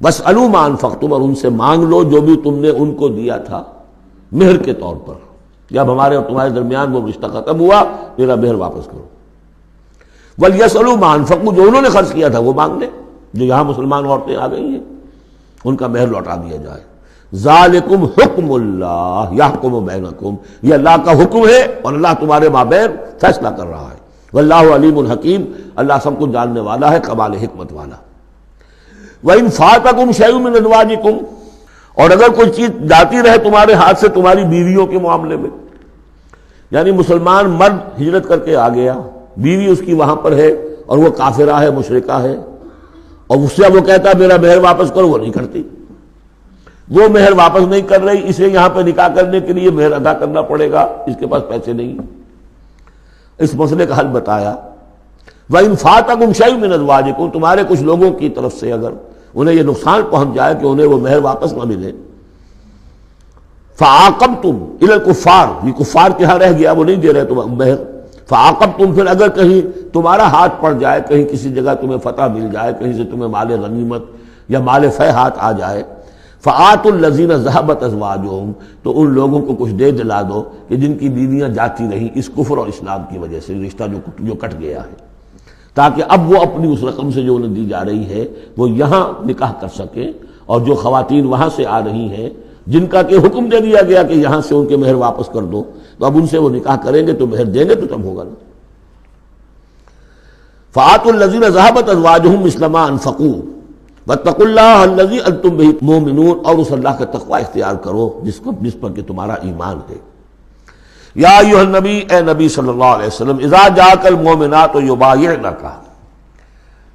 واسألوا ما انفقتم. اور ان سے مانگ لو جو بھی تم نے ان کو دیا تھا مہر کے طور پر. جب ہمارے اور تمہارے درمیان وہ رشتہ ختم ہوا، میرا مہر واپس کرو. ولیسألوا ما انفقوا. جو انہوں نے خرچ کیا تھا وہ مانگ لیں. جو یہاں مسلمان عورتیں آ گئی ہیں ان کا مہر لوٹا دیا جائے. ذالکم حکم اللہ یحکم بینکم. یہ اللہ کا حکم ہے اور اللہ تمہارے مابین فیصلہ کر رہا ہے. واللہ علیم الحکیم، اللہ سب کچھ جاننے والا ہے، کمال حکمت والا۔ وَإِنْ فَاتَكُمْ شَيْءٌ مِّنْ أَزْوَاجِكُمْ، اور اگر کوئی چیز جاتی رہے تمہارے ہاتھ سے تمہاری بیویوں کے معاملے میں، یعنی مسلمان مرد ہجرت کر کے آ گیا، بیوی اس کی وہاں پر ہے اور وہ کافرہ ہے، مشرکہ ہے، اور اس سے وہ کہتا ہے میرا مہر واپس کرو، وہ نہیں کرتی، وہ مہر واپس نہیں کر رہی، اسے یہاں پہ نکاح کرنے کے لیے مہر ادا کرنا پڑے گا، اس کے پاس پیسے نہیں۔ اس مسئلے کا حل بتایا، وَإِنْ فَاتَكُمْ شَيْءٌ مِّنْ أَزْوَاجِكُمْ، تمہارے کچھ لوگوں کی طرف سے اگر انہیں یہ نقصان پہنچ جائے کہ انہیں وہ مہر واپس نہ ملے، فَعَاقَبْتُمْ إِلَى الْكُفَّارِ، یہ کفار کے ہاں رہ گیا، وہ نہیں دے رہے تم مہر، فَعَاقَبْتُمْ، پھر اگر کہیں تمہارا ہاتھ پڑ جائے، کہیں کسی جگہ تمہیں فتح مل جائے، کہیں سے تمہیں مال غنیمت یا مال فے ہاتھ آ جائے، فَآتُوا الَّذِينَ ذَهَبَتْ أَزْوَاجُهُمْ، تو ان لوگوں کو کچھ دے دلا دو کہ جن کی بیویاں جاتی رہیں اس کفر اور اسلام کی وجہ سے، رشتہ جو کٹ گیا ہے، تاکہ اب وہ اپنی اس رقم سے جو انہیں دی جا رہی ہے وہ یہاں نکاح کر سکیں، اور جو خواتین وہاں سے آ رہی ہیں جن کا کہ حکم دے دیا گیا کہ یہاں سے ان کے مہر واپس کر دو، تو اب ان سے وہ نکاح کریں گے تو مہر دیں گے تو تب ہوگا نا۔ فَآتُوا الَّذِينَ ذَهَبَتْ أَزْوَاجُهُمْ مِثْلَ مَا أَنفَقُوا وَاتَّقُوا اللَّهَ الَّذِي أَنتُم بِهِ مُؤْمِنُونَ، اور اس اللہ کا تقوی اختیار کرو جس پر کہ تمہارا ایمان ہے۔ یا ایھا النبی، اے نبی صلی اللہ علیہ وسلم، اذا جاءک المؤمنات یبایعنک،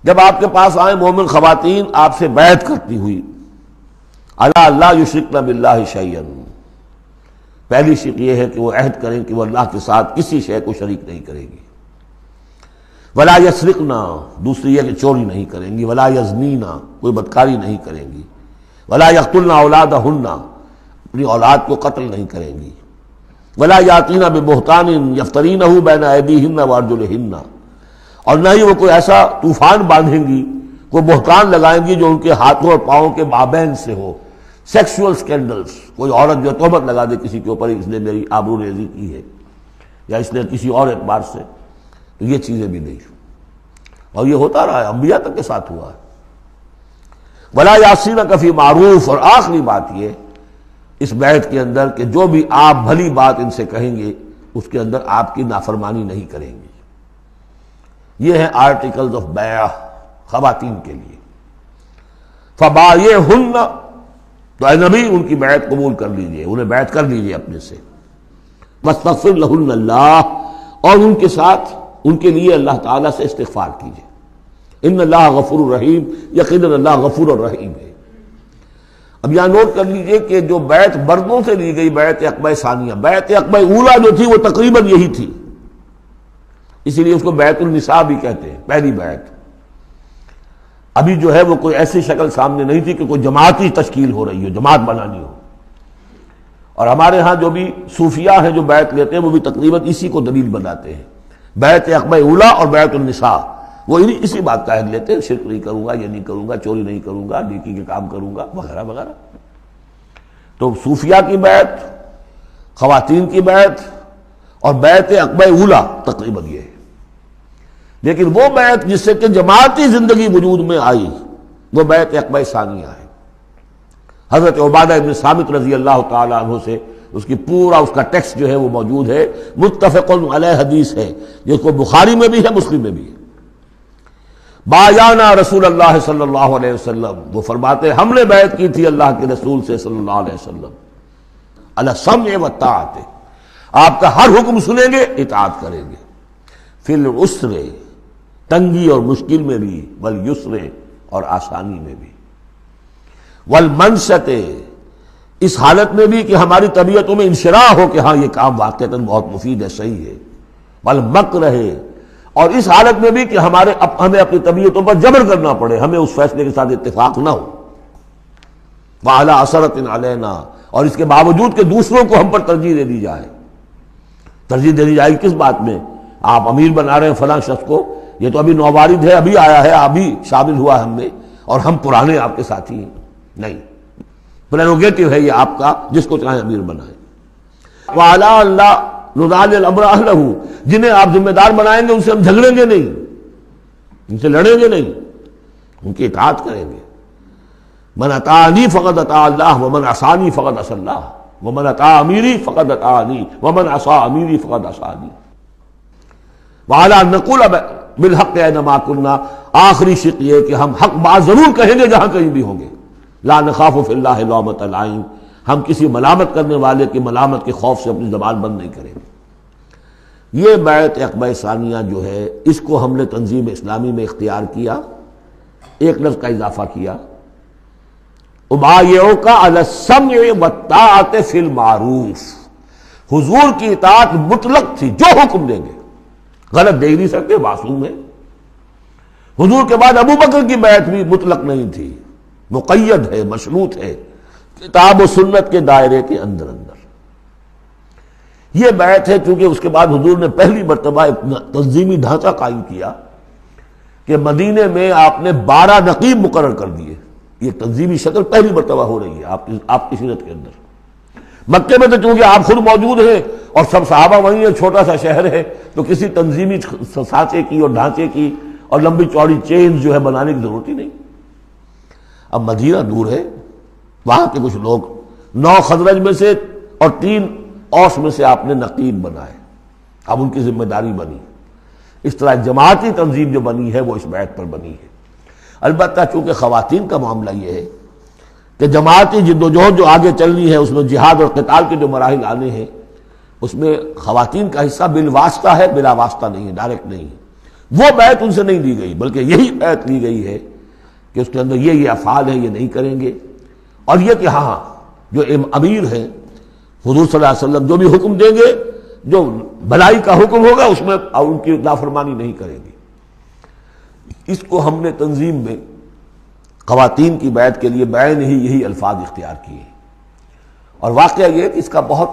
جب آپ کے پاس آئیں مومن خواتین آپ سے بیعت کرتی ہوئی، علی اللہ یشرکن باللہ شیئا، پہلی شرط یہ ہے کہ وہ عہد کریں کہ وہ اللہ کے ساتھ کسی شے کو شریک نہیں کرے گی، ولا یسرقن، دوسری یہ کہ چوری نہیں کریں گی، ولا یزنین، کوئی بدکاری نہیں کریں گی، ولا یقتلن اولادہن، اپنی اولاد کو قتل نہیں کریں گی، ولا یاتین ببہتان یفترینہ بین ایدیہن وارجلہن، اور نہ ہی وہ کوئی ایسا طوفان باندھیں گی، کوئی بہتان لگائیں گی جو ان کے ہاتھوں اور پاؤں کے مابین سے ہو، سیکسول سکینڈلز، کوئی عورت جو تہمت لگا دے کسی کے اوپر اس نے میری آبرو ریزی کی ہے یا اس نے کسی اور اعتبار سے، تو یہ چیزیں بھی نہیں، اور یہ ہوتا رہا ہے، انبیاء تک کے ساتھ ہوا ہے۔ ولا یعصینک فی معروف، اور آخری بات یہ اس بیعت کے اندر کہ جو بھی آپ بھلی بات ان سے کہیں گے اس کے اندر آپ کی نافرمانی نہیں کریں گے۔ یہ ہے آرٹیکلز آف بیع خواتین کے لیے۔ فبایعہن، تو اے نبی ان کی بیعت قبول کر لیجئے، انہیں بیعت کر لیجئے اپنے سے، واستغفر لہن اللہ، اور ان کے ساتھ ان کے لیے اللہ تعالیٰ سے استغفار کیجئے۔ ان اللہ غفور الرحیم، یقیناً اللہ غفور الرحیم ہے۔ اب یہاں نوٹ کر لیجئے کہ جو بیعت مردوں سے لی گئی، بیعت عقبہ ثانیہ، بیعت عقبہ اولیٰ جو تھی وہ تقریباً یہی تھی، اسی لیے اس کو بیعت النساء بھی کہتے ہیں، پہلی بیعت۔ ابھی جو ہے وہ کوئی ایسی شکل سامنے نہیں تھی کہ کوئی جماعتی تشکیل ہو رہی ہو، جماعت بنانی ہو، اور ہمارے ہاں جو بھی صوفیاء ہیں جو بیعت لیتے ہیں وہ بھی تقریباً اسی کو دلیل بناتے ہیں، بیعت عقبہ اولیٰ اور بیعت النساء، وہ اسی بات کا عہد لیتے ہیں، شرک نہیں کروں گا، یہ نہیں کروں گا، چوری نہیں کروں گا، نیکی کے کام کروں گا، وغیرہ وغیرہ۔ تو صوفیاء کی بیعت، خواتین کی بیعت اور بیعت عقبہ اولیٰ تقریباً یہ ہے۔ لیکن وہ بیعت جس سے کہ جماعتی زندگی وجود میں آئی وہ بیعت عقبہ ثانیہ ہے۔ حضرت عبادہ ابن صامت رضی اللہ تعالی عنہ سے اس کی پورا اس کا ٹیکسٹ جو ہے وہ موجود ہے، متفق علیہ حدیث ہے، جس کو بخاری میں بھی ہے، مسلم میں بھی ہے۔ بایعنا رسول اللہ صلی اللہ علیہ وسلم، وہ فرماتے ہم نے بیعت کی تھی اللہ کے رسول سے صلی اللہ علیہ وسلم، علی السمع والطاعۃ، آپ کا ہر حکم سنیں گے، اطاعت کریں گے، فی العسر، تنگی اور مشکل میں بھی، والیسر، اور آسانی میں بھی، والمنشط، اس حالت میں بھی کہ ہماری طبیعتوں میں انشراح ہو کہ ہاں یہ کام واقعتاً بہت مفید ہے، صحیح ہے، والمکرہ، اور اس حالت میں بھی کہ ہمیں اپنی طبیعتوں پر جبر کرنا پڑے، ہمیں اس فیصلے کے ساتھ اتفاق نہ ہو، وعلی اثرۃ علینا، اور اس کے باوجود کہ دوسروں کو ہم پر ترجیح دے دی جائے۔ ترجیح دے دی جائے کس بات میں؟ آپ امیر بنا رہے ہیں فلاں شخص کو، یہ تو ابھی نوبارد ہے، ابھی آیا ہے، ابھی شامل ہوا ہم میں، اور ہم پرانے آپ کے ساتھی ہیں، نہیں، پریروگیٹو ہے یہ آپ کا، جس کو چاہیں امیر بنائیں۔ وعلی اللہ نضال الامر اہلہ، جنہیں آپ ذمہ دار بنائیں گے ان سے ہم جھگڑیں گے نہیں، ان سے لڑیں گے نہیں، ان کی اطاعت کریں گے۔ من اطاعنی فقد اطاع اللہ ومن عصانی فقد عصی اللہ ومن اطاع امیری فقد اطاعنی ومن عصی امیری فقد عصانی۔ وعلی نقول بالحق اینما کنا، آخری شق یہ کہ ہم حق بات ضرور کہیں گے جہاں کہیں بھی ہوں گے. لا نخاف فی اللہ لومۃ لائم، ہم کسی ملامت کرنے والے کی ملامت کے خوف سے اپنی زبان بند نہیں کریں گے. یہ بیعت عقبہ ثانیہ جو ہے اس کو ہم نے تنظیم اسلامی میں اختیار کیا، ایک لفظ کا اضافہ کیا، ابایعک علی السمع والطاعۃ فی المعروف. حضور کی اطاعت مطلق تھی، جو حکم دیں گے، غلط دے نہیں سکتے، معصوم ہے. حضور کے بعد ابو بکر کی بیعت بھی مطلق نہیں تھی، مقید ہے، مشروط ہے، کتاب و سنت کے دائرے کے اندر اندر. یہ بیعت ہے چونکہ اس کے بعد حضور نے پہلی مرتبہ ایک تنظیمی ڈھانچہ قائم کیا کہ مدینے میں آپ نے 12 نقیب مقرر کر دیے. یہ تنظیمی شکل پہلی مرتبہ ہو رہی ہے آپ کی سیرت کے اندر. مکے میں تو چونکہ آپ خود موجود ہیں اور سب صحابہ وہیں ہیں، چھوٹا سا شہر ہے، تو کسی تنظیمی سانچے کی اور ڈھانچے کی اور لمبی چوڑی چین جو ہے بنانے کی ضرورت ہی نہیں. اب مدینہ دور ہے، وہاں کے کچھ لوگ 9 خزرج میں سے اور 3 اوس میں سے آپ نے نقیب بنائے، اب ان کی ذمہ داری بنی. اس طرح جماعتی تنظیم جو بنی ہے وہ اس بیعت پر بنی ہے. البتہ چونکہ خواتین کا معاملہ یہ ہے کہ جماعتی جدوجہد جو آگے چلنی ہے اس میں جہاد اور قتال کے جو مراحل آنے ہیں اس میں خواتین کا حصہ بالواسطہ ہے، بلا واسطہ نہیں ہے، ڈائریکٹ نہیں ہے. وہ بیعت ان سے نہیں دی گئی بلکہ یہی بیعت لی گئی ہے کہ اس کے اندر یہ افعال ہیں، یہ نہیں کریں گے. اور یہ کہ ہاں جو امیر ہیں حضور صلی اللہ علیہ وسلم جو بھی حکم دیں گے، جو بھلائی کا حکم ہوگا اس میں ان کی نافرمانی نہیں کریں گے. اس کو ہم نے تنظیم میں خواتین کی بیعت کے لیے بعین ہی یہی الفاظ اختیار کیے. اور واقعہ یہ کہ اس کا بہت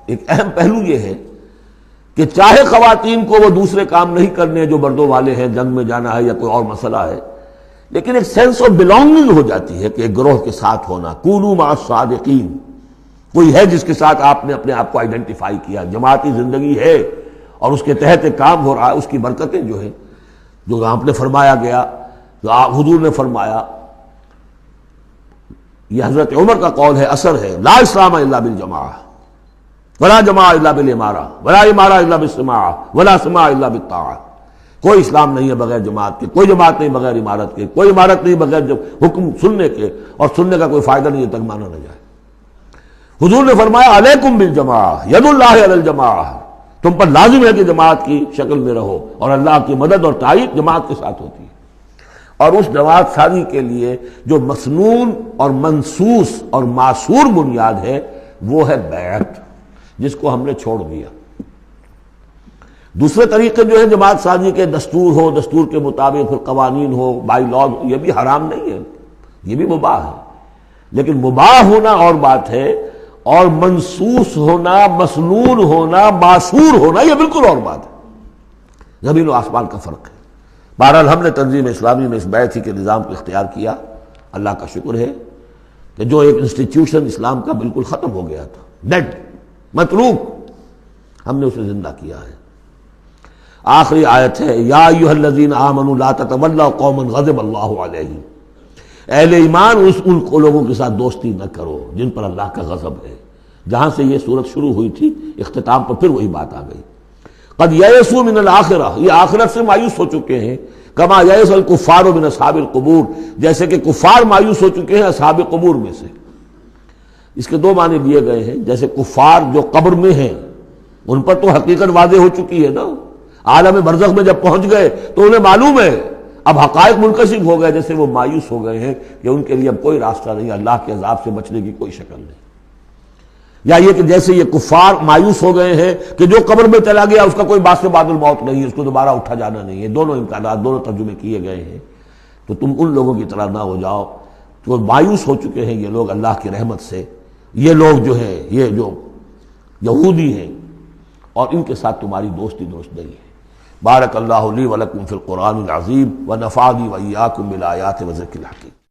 ایک اہم پہلو یہ ہے کہ چاہے خواتین کو وہ دوسرے کام نہیں کرنے جو مردوں والے ہیں، جنگ میں جانا ہے یا کوئی اور مسئلہ ہے، لیکن ایک سینس آف بلانگنگ ہو جاتی ہے کہ ایک گروہ کے ساتھ ہونا. کونوا مع الصادقین، کوئی ہے جس کے ساتھ آپ نے اپنے آپ کو آئیڈینٹیفائی کیا، جماعتی زندگی ہے اور اس کے تحت ایک کام ہو رہا ہے. اس کی برکتیں جو ہیں، جو آپ نے فرمایا گیا، جو حضور نے فرمایا، یہ حضرت عمر کا قول ہے، اثر ہے، لا اسلام الا بالجماعہ ولا جماعہ الا بالامارہ ولا امارہ الا بالسماع ولا سماع الا بالطاعہ. کوئی اسلام نہیں ہے بغیر جماعت کے، کوئی جماعت نہیں بغیر امارت کے، کوئی امارت نہیں بغیر حکم سننے کے، اور سننے کا کوئی فائدہ نہیں جب تک مانا نہ جائے. حضور نے فرمایا علیکم بالجماعہ ید اللہ علی الجماعہ، تم پر لازم ہے کہ جماعت کی شکل میں رہو، اور اللہ کی مدد اور تائید جماعت کے ساتھ ہوتی ہے. اور اس جماعت سازی کے لیے جو مسنون اور منسوس اور معصور بنیاد ہے وہ ہے بیعت، جس کو ہم نے چھوڑ دیا. دوسرے طریقے جو ہے جماعت سازی کے، دستور ہو، دستور کے مطابق پھر قوانین ہو، بائی لاز ہو، یہ بھی حرام نہیں ہے، یہ بھی مباح ہے. لیکن مباح ہونا اور بات ہے، اور منسوس ہونا، مسنون ہونا، معصور ہونا یہ بالکل اور بات ہے. زمین و آسمان کا فرق ہے. بہرحال ہم نے تنظیم اسلامی میں اس بیعت ہی کے نظام کو اختیار کیا. اللہ کا شکر ہے کہ جو ایک انسٹیٹیوشن اسلام کا بالکل ختم ہو گیا تھا، ڈیڈ، متروک، ہم نے اسے زندہ کیا ہے. آخری آیت ہے، یا ایھا الذین آمنوا لا تتولوا قوما غضب اللہ علیہم. اہل ایمان ان لوگوں کے ساتھ دوستی نہ کرو جن پر اللہ کا غضب ہے. جہاں سے یہ صورت شروع ہوئی تھی، اختتام پر پھر وہی بات آ گئی. قد یئسوا من الآخرہ، یہ آخرت سے مایوس ہو چکے ہیں. کما یئس الکفار من اصحاب القبور، جیسے کہ کفار مایوس ہو چکے ہیں اصحاب قبور میں سے. اس کے 2 معنی دیے گئے ہیں. جیسے کفار جو قبر میں ہیں ان پر تو حقیقت واضح ہو چکی ہے نا، عالم برزخ میں جب پہنچ گئے تو انہیں معلوم ہے، اب حقائق منکشف ہو گئے، جیسے وہ مایوس ہو گئے ہیں کہ ان کے لیے اب کوئی راستہ نہیں، اللہ کے عذاب سے بچنے کی کوئی شکل نہیں. یا یہ کہ جیسے یہ کفار مایوس ہو گئے ہیں کہ جو قبر میں چلا گیا اس کا کوئی باعث بعد الموت نہیں، اس کو دوبارہ اٹھا جانا نہیں ہے. دونوں امکانات، دونوں ترجمے کیے گئے ہیں. تو تم ان لوگوں کی طرح نہ ہو جاؤ جو مایوس ہو چکے ہیں یہ لوگ اللہ کی رحمت سے. یہ لوگ جو ہیں، یہ جو یہودی ہیں، اور ان کے ساتھ تمہاری دوستی درست نہیں ہے. بارک اللہ لی ولکم فی القرآن العظیم ونفعنی وإیاکم بالآیات وذکر الحکیم.